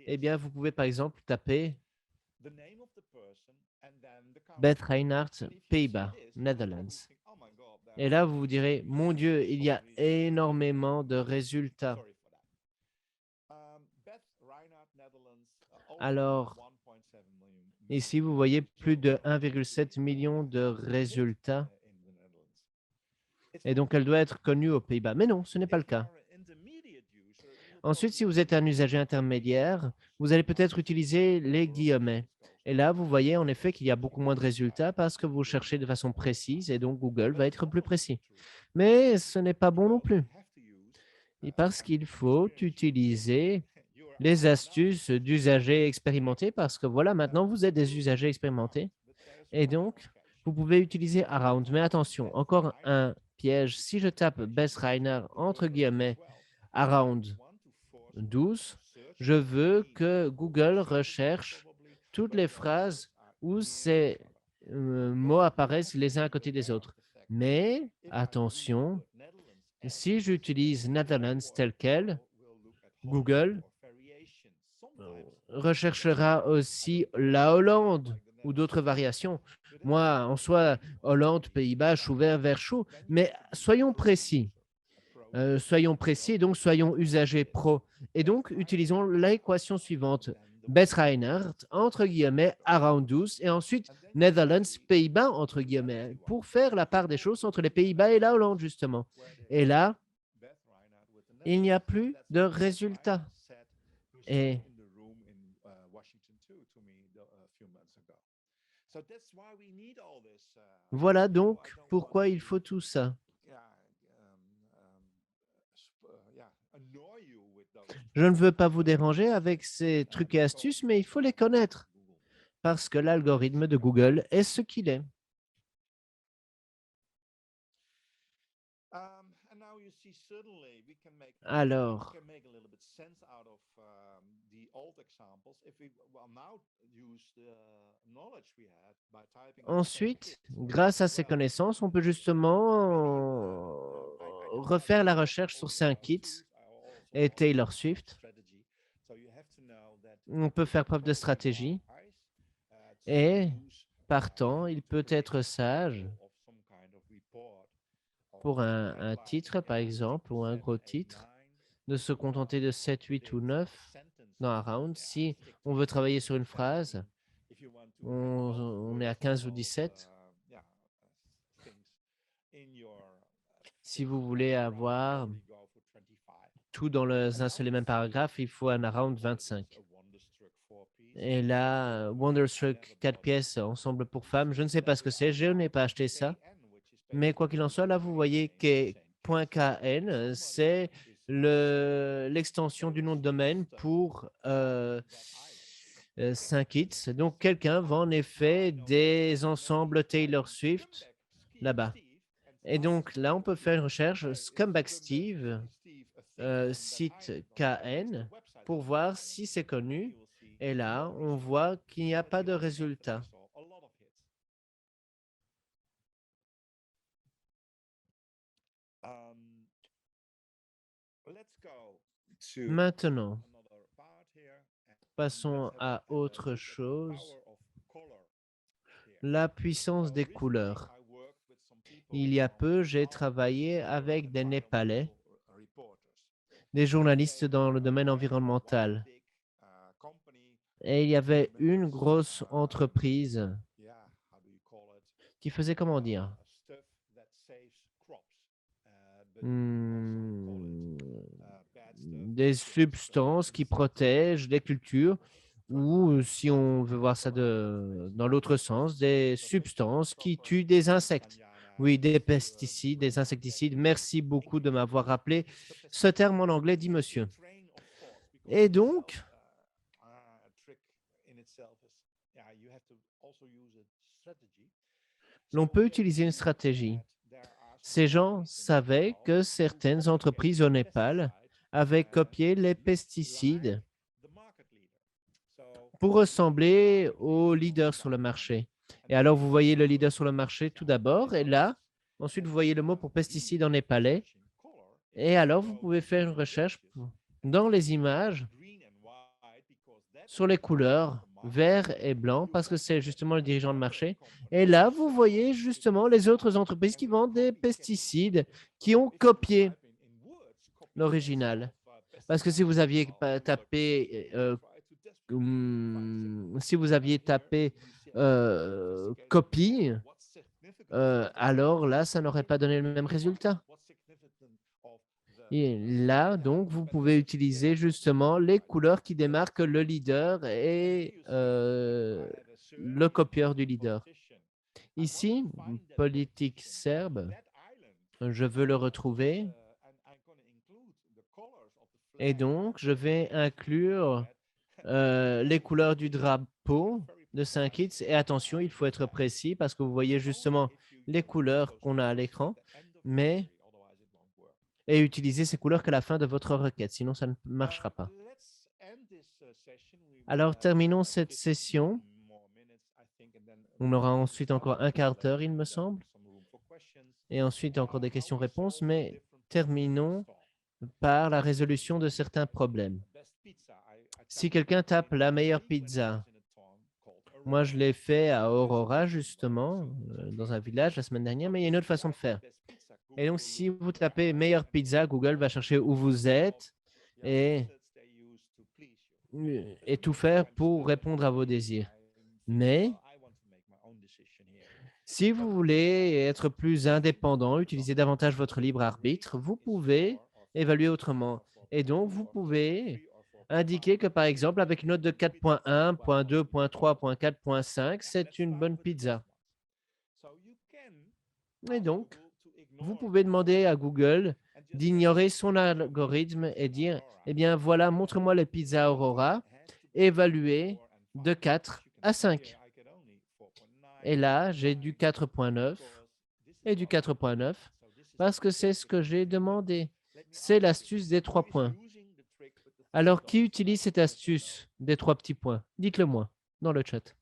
eh bien, vous pouvez par exemple taper Beth Reinhardt, Pays-Bas, Netherlands. Et là, vous vous direz, mon Dieu, il y a énormément de résultats. Alors, ici, vous voyez plus de 1,7 million de résultats. Et donc, elle doit être connue aux Pays-Bas. Mais non, ce n'est pas le cas. Ensuite, si vous êtes un usager intermédiaire, vous allez peut-être utiliser les guillemets. Et là, vous voyez en effet qu'il y a beaucoup moins de résultats parce que vous cherchez de façon précise et donc Google va être plus précis. Mais ce n'est pas bon non plus. Et parce qu'il faut utiliser les astuces d'usagers expérimentés parce que voilà, maintenant, vous êtes des usagers expérimentés. Et donc, vous pouvez utiliser Around. Mais attention, encore un piège. Si je tape Beth Reiner entre guillemets Around 12, je veux que Google recherche toutes les phrases où ces mots apparaissent les uns à côté des autres. Mais attention, si j'utilise Netherlands tel quel, Google recherchera aussi la Hollande ou d'autres variations. Moi, en soi, Hollande, Pays-Bas, chou vert, vert chaud, mais soyons précis. Soyons précis, donc soyons usagers pro. Et donc, utilisons l'équation suivante. Beth Reinhardt, entre guillemets, around 12, et ensuite Netherlands, Pays-Bas, entre guillemets, pour faire la part des choses entre les Pays-Bas et la Hollande, justement. Et là, il n'y a plus de résultats. Et voilà donc pourquoi il faut tout ça. Je ne veux pas vous déranger avec ces trucs et astuces, mais il faut les connaître parce que l'algorithme de Google est ce qu'il est. Alors, ensuite, grâce à ces connaissances, on peut justement refaire la recherche sur Synkit et Taylor Swift. On peut faire preuve de stratégie et, partant, il peut être sage pour un titre, par exemple, ou un gros titre, de se contenter de 7, 8 ou 9 dans un round. Si on veut travailler sur une phrase, on est à 15 ou 17. Si vous voulez avoir tout dans un seul et même paragraphe, il faut un round 25. Et là, Wonderstruck 4 pièces, ensemble pour femmes, je ne sais pas ce que c'est, je n'ai pas acheté ça. Mais quoi qu'il en soit, là, vous voyez que .kn, c'est l'extension du nom de domaine pour Synkit. Donc, quelqu'un vend en effet des ensembles Taylor Swift là-bas. Et donc, là, on peut faire une recherche Scumbag Steve, site KN, pour voir si c'est connu. Et là, on voit qu'il n'y a pas de résultat. Maintenant, passons à autre chose. La puissance des couleurs. Il y a peu, j'ai travaillé avec des Népalais, des journalistes dans le domaine environnemental. Et il y avait une grosse entreprise qui faisait, comment dire, des substances qui protègent les cultures, ou si on veut voir ça dans l'autre sens, des substances qui tuent des insectes. Oui, des pesticides, des insecticides. Merci beaucoup de m'avoir rappelé ce terme en anglais, dit monsieur. Et donc, l'on peut utiliser une stratégie. Ces gens savaient que certaines entreprises au Népal avaient copié les pesticides pour ressembler aux leaders sur le marché. Et alors, vous voyez le leader sur le marché tout d'abord, et là, ensuite, vous voyez le mot pour pesticide en népalais. Et alors, vous pouvez faire une recherche dans les images sur les couleurs vert et blanc, parce que c'est justement le dirigeant de marché. Et là, vous voyez justement les autres entreprises qui vendent des pesticides qui ont copié l'original. Parce que si vous aviez tapé copie, alors là, ça n'aurait pas donné le même résultat. Et là, donc, vous pouvez utiliser justement les couleurs qui démarquent le leader et le copieur du leader. Ici, politique serbe, je veux le retrouver. Et donc, je vais inclure les couleurs du drapeau de Saint-Kitts. Et attention, il faut être précis parce que vous voyez justement les couleurs qu'on a à l'écran, et utiliser ces couleurs qu'à la fin de votre requête, sinon ça ne marchera pas. Alors, terminons cette session. On aura ensuite encore un quart d'heure, il me semble, et ensuite encore des questions-réponses, mais terminons par la résolution de certains problèmes. Si quelqu'un tape la meilleure pizza, moi je l'ai fait à Aurora justement, dans un village la semaine dernière, mais il y a une autre façon de faire. Et donc si vous tapez meilleure pizza, Google va chercher où vous êtes et tout faire pour répondre à vos désirs. Mais si vous voulez être plus indépendant, utiliser davantage votre libre arbitre, vous pouvez évaluer autrement. Et donc, vous pouvez indiquer que, par exemple, avec une note de 4.1, 0.2, 0.3, 0.4, 0.5, c'est une bonne pizza. Et donc, vous pouvez demander à Google d'ignorer son algorithme et dire, eh bien, voilà, montre-moi les pizzas Aurora, évaluées de 4 à 5. Et là, j'ai du 4.9 et du 4.9 parce que c'est ce que j'ai demandé. C'est l'astuce des 3 points. Alors, qui utilise cette astuce des 3 petits points? Dites-le moi dans le chat.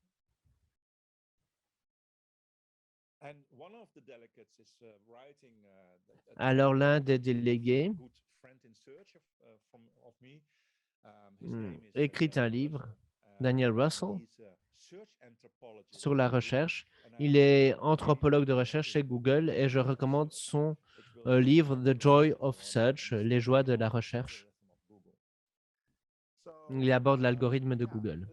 Alors, l'un des délégués écrit un livre, Daniel Russell, sur la recherche. Il est anthropologue de recherche chez Google et je recommande son livre The Joy of Search, les joies de la recherche. Il aborde l'algorithme de Google.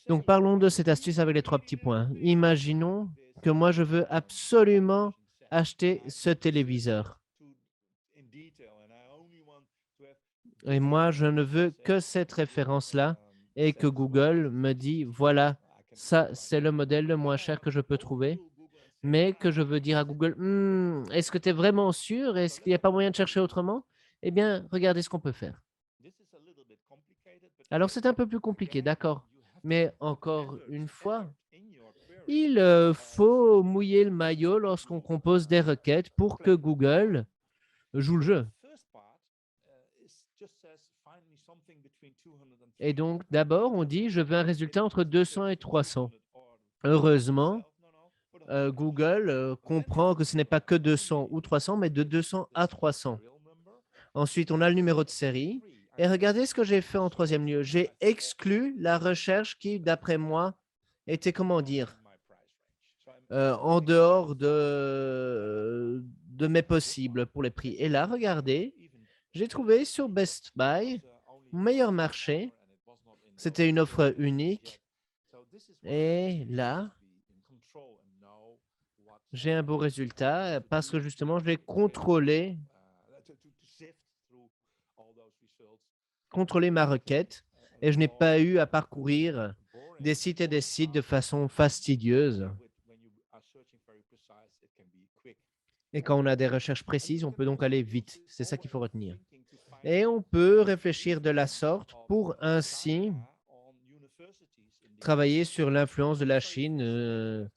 Donc, parlons de cette astuce avec les 3 petits points. Imaginons que moi, je veux absolument acheter ce téléviseur. Et moi, je ne veux que cette référence-là et que Google me dit, voilà, ça, c'est le modèle le moins cher que je peux trouver, mais que je veux dire à Google, est-ce que tu es vraiment sûr? Est-ce qu'il n'y a pas moyen de chercher autrement? Eh bien, regardez ce qu'on peut faire. Alors, c'est un peu plus compliqué, d'accord. Mais encore une fois, il faut mouiller le maillot lorsqu'on compose des requêtes pour que Google joue le jeu. Et donc, d'abord, on dit, je veux un résultat entre 200 et 300. Heureusement, Google comprend que ce n'est pas que 200 ou 300, mais de 200 à 300. Ensuite, on a le numéro de série. Et regardez ce que j'ai fait en troisième lieu. J'ai exclu la recherche qui, d'après moi, était, comment dire, en dehors de mes possibles pour les prix. Et là, regardez, j'ai trouvé sur Best Buy mon meilleur marché. C'était une offre unique. Et là, j'ai un beau résultat parce que justement, j'ai contrôlé ma requête et je n'ai pas eu à parcourir des sites et des sites de façon fastidieuse. Et quand on a des recherches précises, on peut donc aller vite. C'est ça qu'il faut retenir. Et on peut réfléchir de la sorte pour ainsi travailler sur l'influence de la Chine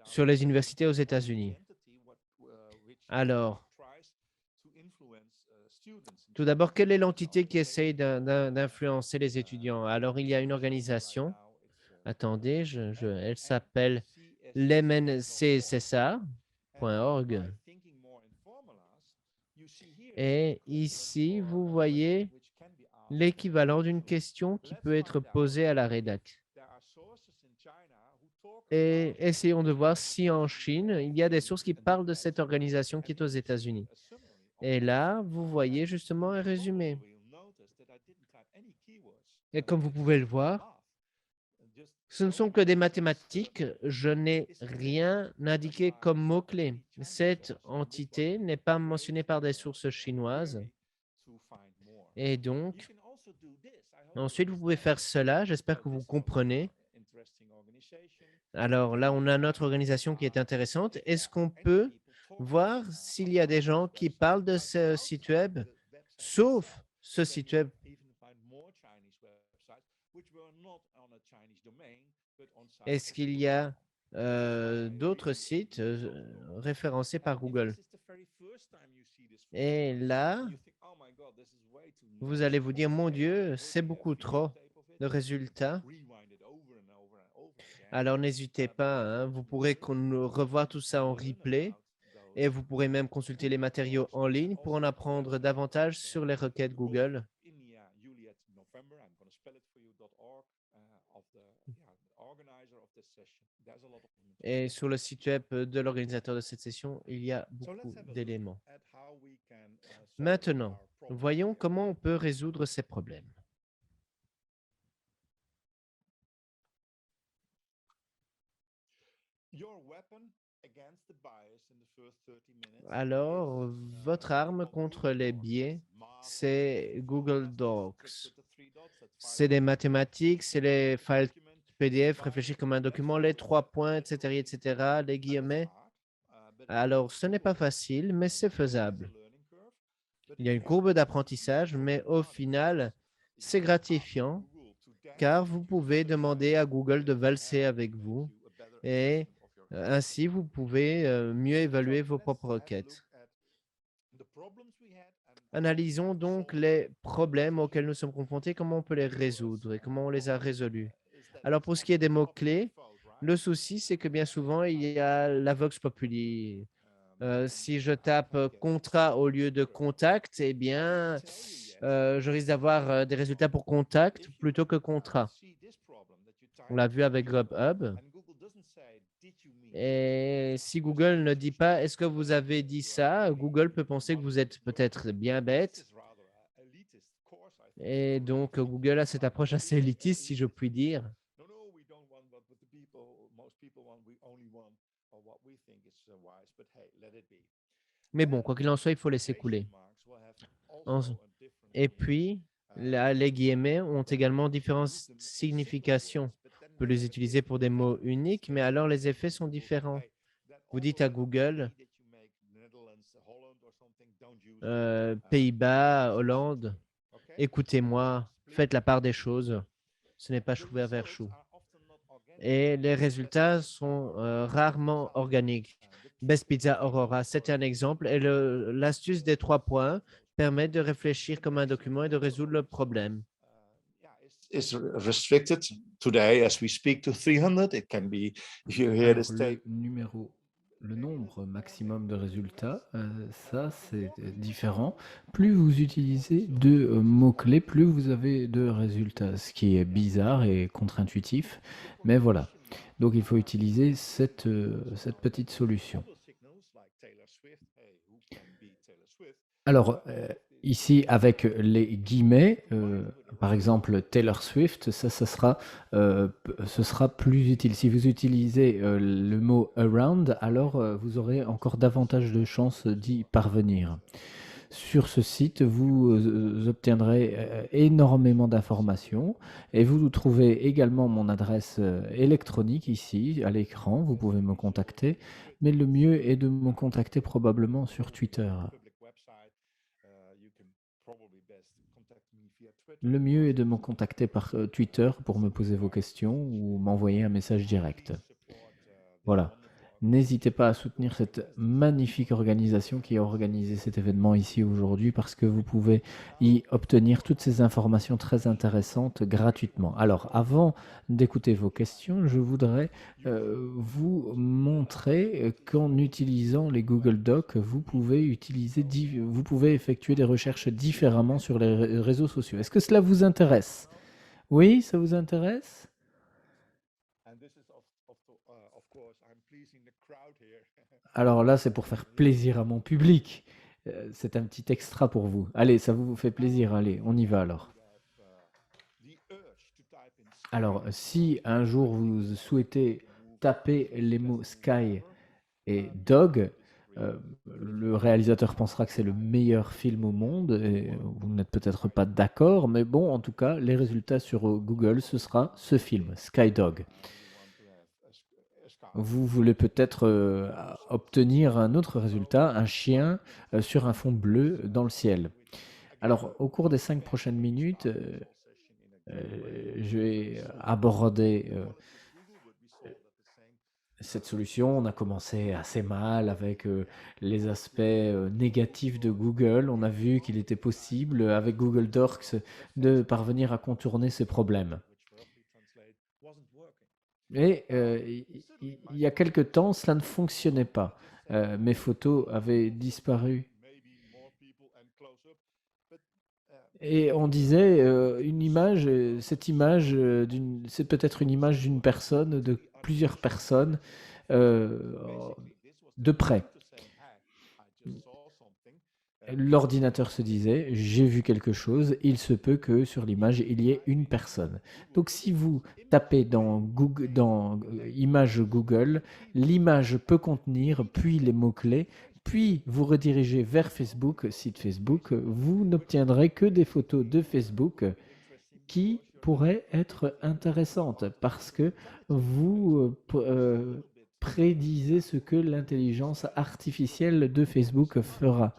sur les universités aux États-Unis. Alors, tout d'abord, quelle est l'entité qui essaye d'influencer les étudiants? Alors, il y a une organisation. Attendez, elle s'appelle lemncssa.org. Et ici, vous voyez l'équivalent d'une question qui peut être posée à la rédac. Et essayons de voir si en Chine, il y a des sources qui parlent de cette organisation qui est aux États-Unis. Et là, vous voyez justement un résumé. Et comme vous pouvez le voir, ce ne sont que des mathématiques. Je n'ai rien indiqué comme mot-clé. Cette entité n'est pas mentionnée par des sources chinoises. Et donc, ensuite, vous pouvez faire cela. J'espère que vous comprenez. Alors là, on a notre organisation qui est intéressante. Est-ce qu'on peut voir s'il y a des gens qui parlent de ce site web, sauf ce site web? Est-ce qu'il y a d'autres sites référencés par Google? Et là, vous allez vous dire, mon Dieu, c'est beaucoup trop de résultats. Alors, n'hésitez pas, hein, vous pourrez revoir tout ça en replay et vous pourrez même consulter les matériaux en ligne pour en apprendre davantage sur les requêtes Google. Et sur le site web de l'organisateur de cette session, il y a beaucoup d'éléments. Maintenant, voyons comment on peut résoudre ces problèmes. Alors, votre arme contre les biais, c'est Google Docs. C'est des mathématiques, c'est les files PDF, réfléchir comme un document, les 3 points, etc., etc., les guillemets. Alors, ce n'est pas facile, mais c'est faisable. Il y a une courbe d'apprentissage, mais au final, c'est gratifiant car vous pouvez demander à Google de valser avec vous et ainsi, vous pouvez mieux évaluer vos propres requêtes. Analysons donc les problèmes auxquels nous sommes confrontés, comment on peut les résoudre et comment on les a résolus. Alors, pour ce qui est des mots-clés, le souci, c'est que bien souvent, il y a la vox populi. Si je tape contrat au lieu de contact, eh bien, je risque d'avoir des résultats pour contact plutôt que contrat. On l'a vu avec Grubhub. Et si Google ne dit pas « Est-ce que vous avez dit ça ?» Google peut penser que vous êtes peut-être bien bête. Et donc, Google a cette approche assez élitiste, si je puis dire. Mais bon, quoi qu'il en soit, il faut laisser couler. Et puis, là, les guillemets ont également différentes significations. On peut les utiliser pour des mots uniques, mais alors les effets sont différents. Vous dites à Google, Pays-Bas, Hollande, écoutez-moi, faites la part des choses. Ce n'est pas chou vert vers chou. Et les résultats sont rarement organiques. Best Pizza Aurora, c'est un exemple. Et l'astuce des 3 points permet de réfléchir comme un document et de résoudre le problème. Is restricted today as we speak to 300. It can be, if you hear this tape. Le numéro le nombre maximum de résultats, ça c'est différent. Plus vous utilisez de mots-clés, plus vous avez de résultats, ce qui est bizarre et contre-intuitif, mais voilà. Donc il faut utiliser cette petite solution. Alors, ici, avec les guillemets, par exemple Taylor Swift, ce sera plus utile. Si vous utilisez le mot around, alors vous aurez encore davantage de chances d'y parvenir. Sur ce site, vous obtiendrez énormément d'informations et vous trouvez également mon adresse électronique ici à l'écran. Vous pouvez me contacter, mais le mieux est de me contacter probablement sur Twitter. Le mieux est de me contacter par Twitter pour me poser vos questions ou m'envoyer un message direct. Voilà. N'hésitez pas à soutenir cette magnifique organisation qui a organisé cet événement ici aujourd'hui parce que vous pouvez y obtenir toutes ces informations très intéressantes gratuitement. Alors, avant d'écouter vos questions, je voudrais vous montrer qu'en utilisant les Google Docs, vous pouvez effectuer des recherches différemment sur les réseaux sociaux. Est-ce que cela vous intéresse? Oui, ça vous intéresse? Alors là, c'est pour faire plaisir à mon public. C'est un petit extra pour vous. Allez, ça vous fait plaisir. Allez, on y va alors. Alors, si un jour vous souhaitez taper les mots sky et dog, le réalisateur pensera que c'est le meilleur film au monde et vous n'êtes peut-être pas d'accord, mais bon, en tout cas, les résultats sur Google, ce sera ce film, Sky Dog. Vous voulez peut-être obtenir un autre résultat, un chien sur un fond bleu dans le ciel. Alors, au cours des 5 prochaines minutes, je vais aborder cette solution. On a commencé assez mal avec les aspects négatifs de Google. On a vu qu'il était possible, avec Google Docs, de parvenir à contourner ces problèmes. Et il y a quelque temps, cela ne fonctionnait pas. Mes photos avaient disparu. Et on disait, une image, cette image, c'est peut-être une image d'une personne, de plusieurs personnes, de près. L'ordinateur se disait, j'ai vu quelque chose, il se peut que sur l'image, il y ait une personne. Donc si vous tapez dans image Google, l'image peut contenir, puis les mots-clés, puis vous redirigez vers Facebook, site Facebook, vous n'obtiendrez que des photos de Facebook qui pourraient être intéressantes parce que vous prédisez ce que l'intelligence artificielle de Facebook fera.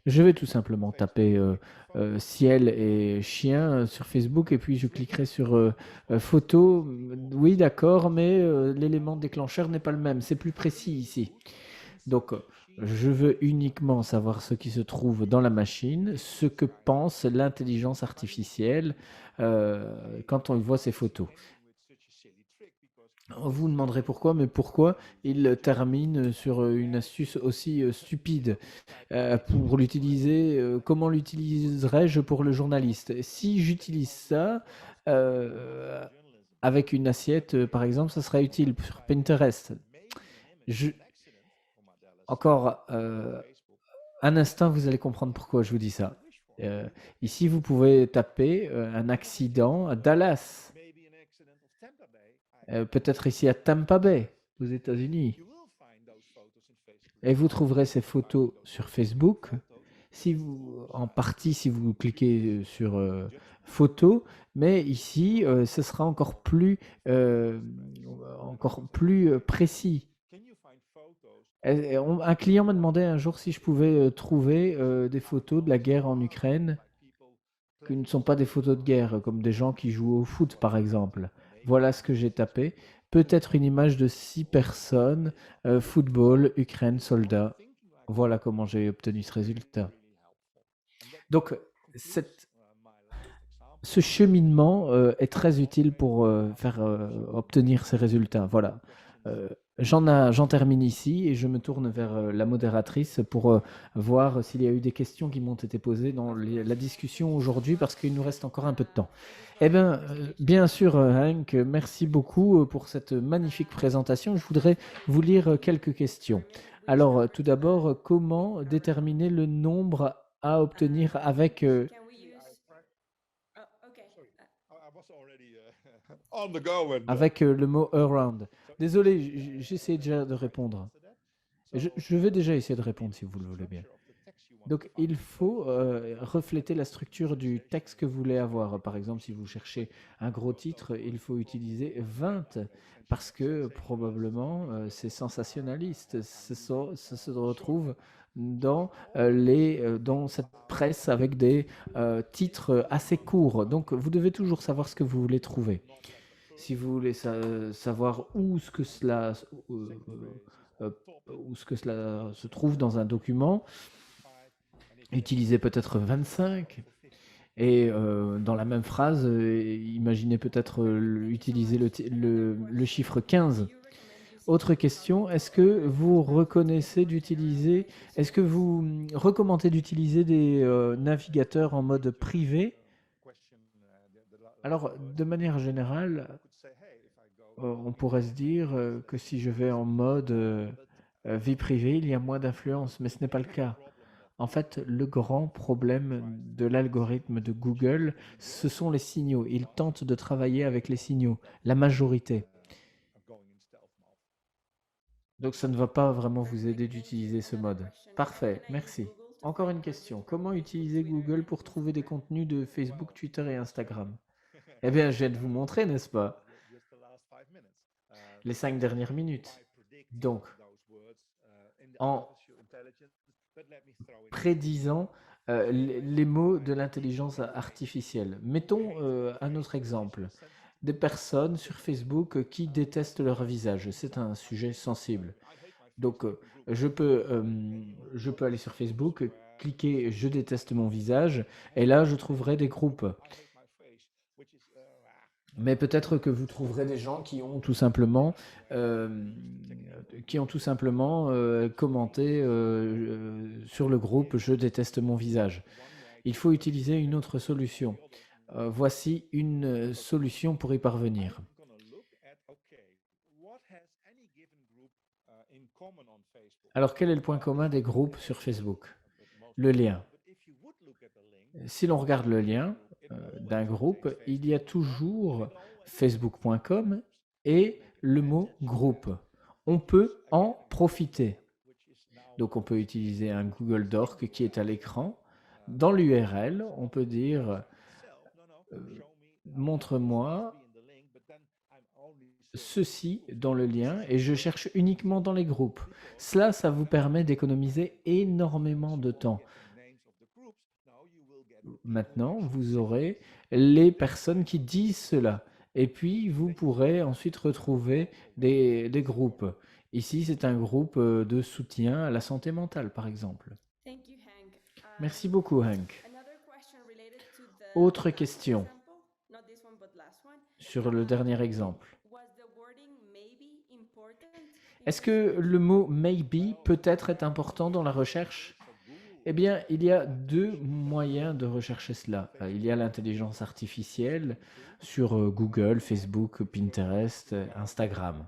Je vais tout simplement taper ciel et chien sur Facebook et puis je cliquerai sur photo. Oui, d'accord, mais l'élément déclencheur n'est pas le même. C'est plus précis ici. Donc, je veux uniquement savoir ce qui se trouve dans la machine, ce que pense l'intelligence artificielle quand on voit ces photos. Vous demanderez pourquoi, mais pourquoi il termine sur une astuce aussi stupide pour l'utiliser, comment l'utiliserais-je pour le journaliste? Si j'utilise ça avec une assiette, par exemple, ça serait utile sur Pinterest. Encore un instant, vous allez comprendre pourquoi je vous dis ça. Ici, vous pouvez taper un accident à Dallas. Peut-être ici à Tampa Bay, aux États-Unis. Et vous trouverez ces photos sur Facebook. En partie, si vous cliquez sur photos, mais ici, ce sera encore plus précis. Un client m'a demandé un jour si je pouvais trouver des photos de la guerre en Ukraine qui ne sont pas des photos de guerre, comme des gens qui jouent au foot, par exemple. Voilà ce que j'ai tapé. Peut-être une image de 6 personnes, football, Ukraine, soldats. Voilà comment j'ai obtenu ce résultat. Donc, ce cheminement est très utile pour obtenir ces résultats. Voilà. J'en termine ici et je me tourne vers la modératrice pour voir s'il y a eu des questions qui m'ont été posées dans la discussion aujourd'hui parce qu'il nous reste encore un peu de temps. Eh bien, bien sûr, Hank, merci beaucoup pour cette magnifique présentation. Je voudrais vous lire quelques questions. Alors, tout d'abord, comment déterminer le nombre à obtenir avec... Can we use? Oh, okay. I was already on the go and avec le mot around. Désolé, j'essaie déjà de répondre. Je vais déjà essayer de répondre si vous le voulez bien. Donc, il faut refléter la structure du texte que vous voulez avoir. Par exemple, si vous cherchez un gros titre, il faut utiliser 20 parce que probablement c'est sensationnaliste. Ça se retrouve dans, dans cette presse avec des titres assez courts. Donc, vous devez toujours savoir ce que vous voulez trouver. Si vous voulez savoir où ce que cela se trouve dans un document, utilisez peut-être 25 et dans la même phrase, imaginez peut-être utiliser le chiffre 15. Autre question, est-ce que vous recommandez d'utiliser des navigateurs en mode privé? Alors, de manière générale, on pourrait se dire que si je vais en mode vie privée, il y a moins d'influence, mais ce n'est pas le cas. En fait, le grand problème de l'algorithme de Google, ce sont les signaux. Il tente de travailler avec les signaux, la majorité. Donc ça ne va pas vraiment vous aider d'utiliser ce mode. Parfait, merci. Encore une question. Comment utiliser Google pour trouver des contenus de Facebook, Twitter et Instagram? Eh bien, je viens de vous montrer, n'est-ce pas? Les 5 dernières minutes. Donc, en prédisant les mots de l'intelligence artificielle. Mettons un autre exemple. Des personnes sur Facebook qui détestent leur visage. C'est un sujet sensible. Donc, je peux aller sur Facebook, cliquer « Je déteste mon visage » et là, je trouverai des groupes. Mais peut-être que vous trouverez des gens qui ont tout simplement, commenté sur le groupe « Je déteste mon visage ». Il faut utiliser une autre solution. Voici une solution pour y parvenir. Alors, quel est le point commun des groupes sur Facebook? Le lien. Si l'on regarde le lien d'un groupe, il y a toujours facebook.com et le mot groupe. On peut en profiter. Donc, on peut utiliser un Google Doc qui est à l'écran. Dans l'URL, on peut dire montre-moi ceci dans le lien et je cherche uniquement dans les groupes. Cela, ça vous permet d'économiser énormément de temps. Maintenant, vous aurez les personnes qui disent cela. Et puis, vous pourrez ensuite retrouver des groupes. Ici, c'est un groupe de soutien à la santé mentale, par exemple. Merci beaucoup, Hank. Autre question sur le dernier exemple. Est-ce que le mot maybe peut-être est important dans la recherche? Eh bien, il y a deux moyens de rechercher cela. Il y a l'intelligence artificielle sur Google, Facebook, Pinterest, Instagram.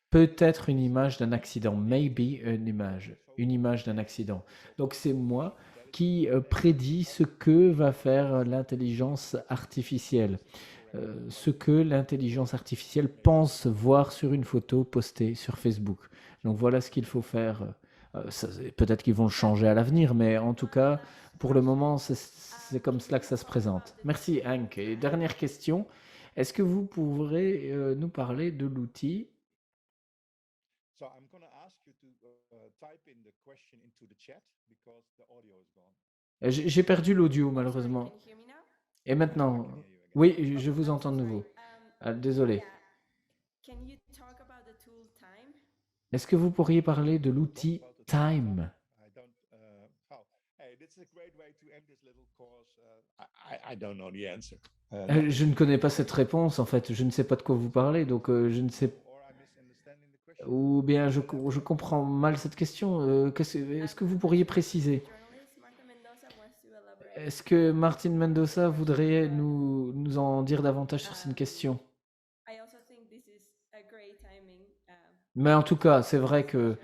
Peut-être une image d'un accident. Maybe une image d'un accident. Donc, c'est moi qui prédis ce que va faire l'intelligence artificielle. Ce que l'intelligence artificielle pense voir sur une photo postée sur Facebook. Donc, voilà ce qu'il faut faire. Peut-être qu'ils vont le changer à l'avenir, mais en tout cas, pour le moment, c'est comme cela que ça se présente. Merci, Hank. Et dernière question, est-ce que vous pourrez nous parler de l'outil? J'ai perdu l'audio, malheureusement. Et maintenant? Oui, je vous entends de nouveau. Désolé. Est-ce que vous pourriez parler de l'outil Time? I don't know the answer. Je ne connais pas cette réponse, en fait. Je ne sais pas de quoi vous parlez, donc je ne sais. Ou bien je comprends mal cette question. Est-ce que vous pourriez préciser? Journalist Martha Mendoza wants to elaborate. Est-ce que Martin Mendoza voudrait nous en dire davantage sur cette question? I also think this is a great timing. Mais en tout cas, c'est vrai que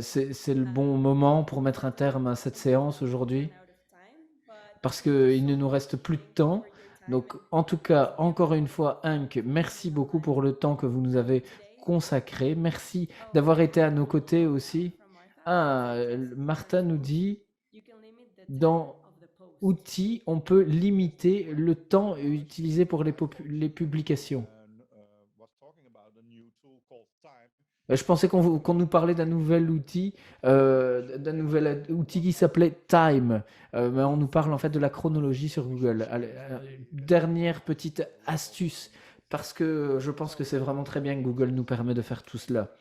c'est le bon moment pour mettre un terme à cette séance aujourd'hui, Run out of time, but parce qu'il ne nous reste plus de temps. Donc, en tout cas, encore une fois, Hank, merci beaucoup pour le temps que vous nous avez consacré. Merci d'avoir été à nos côtés aussi. from Martha, Ah, Martha nous dit, you can limit the time dans of the post. outils, on peut limiter le temps utilisé pour les publications. Je pensais qu'on nous parlait d'un nouvel outil qui s'appelait Time. Mais on nous parle en fait de la chronologie sur Google. Allez, dernière petite astuce, parce que je pense que c'est vraiment très bien que Google nous permet de faire tout cela.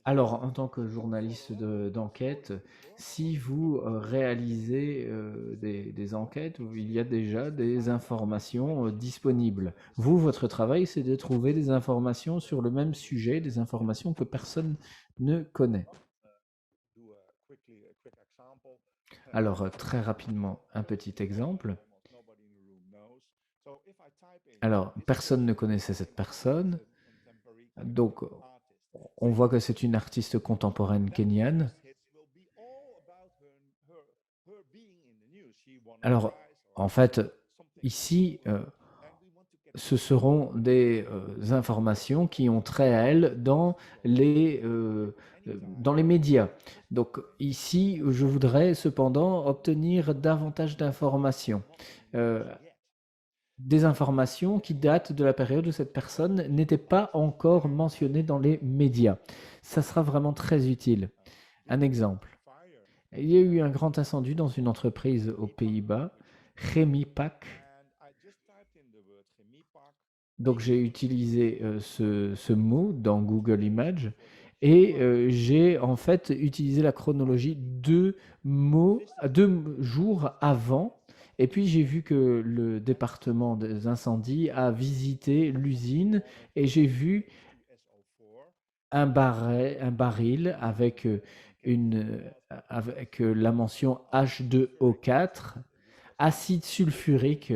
Alors, en tant que journaliste d'enquête, si vous réalisez des enquêtes où il y a déjà des informations disponibles, vous, votre travail, c'est de trouver des informations sur le même sujet, des informations que personne ne connaît. Alors, très rapidement, un petit exemple. Alors, personne ne connaissait cette personne, donc on voit que c'est une artiste contemporaine kenyane. Alors, en fait, ici, ce seront des informations qui ont trait à elle dans les médias. Donc ici, je voudrais cependant obtenir davantage d'informations. Des informations qui datent de la période où cette personne n'était pas encore mentionnée dans les médias. Ça sera vraiment très utile. Un exemple. Il y a eu un grand incendie dans une entreprise aux Pays-Bas, Chemiepak. Donc j'ai utilisé ce mot dans Google Images et j'ai en fait utilisé la chronologie 2 jours avant. Et puis j'ai vu que le département des incendies a visité l'usine et j'ai vu un baril avec la mention H2O4, acide sulfurique.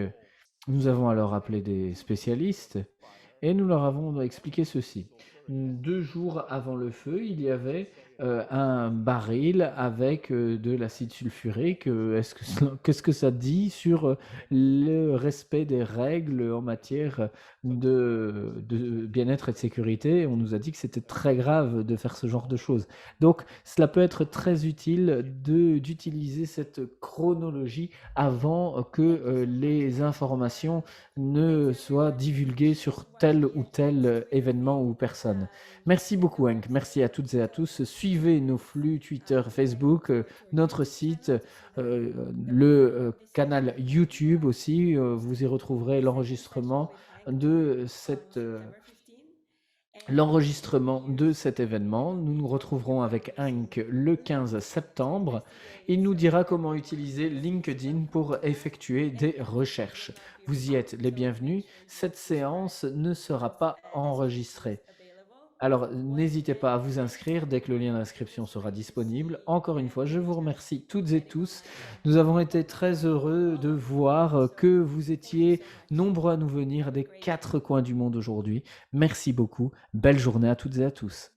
Nous avons alors appelé des spécialistes et nous leur avons expliqué ceci. 2 jours avant le feu, il y avait un baril avec de l'acide sulfurique. Qu'est-ce que ça dit sur le respect des règles en matière de bien-être et de sécurité? On nous a dit que c'était très grave de faire ce genre de choses. Donc, cela peut être très utile d'utiliser cette chronologie avant que les informations ne soient divulguées sur tel ou tel événement ou personne. Merci beaucoup, Hank. Merci à toutes et à tous. Suivez nos flux Twitter, Facebook, notre site, le canal YouTube aussi. Vous y retrouverez l'enregistrement de cet événement. Nous nous retrouverons avec Hank le 15 septembre. Il nous dira comment utiliser LinkedIn pour effectuer des recherches. Vous y êtes les bienvenus. Cette séance ne sera pas enregistrée. Alors, n'hésitez pas à vous inscrire dès que le lien d'inscription sera disponible. Encore une fois, je vous remercie toutes et tous. Nous avons été très heureux de voir que vous étiez nombreux à nous venir des 4 coins du monde aujourd'hui. Merci beaucoup. Belle journée à toutes et à tous.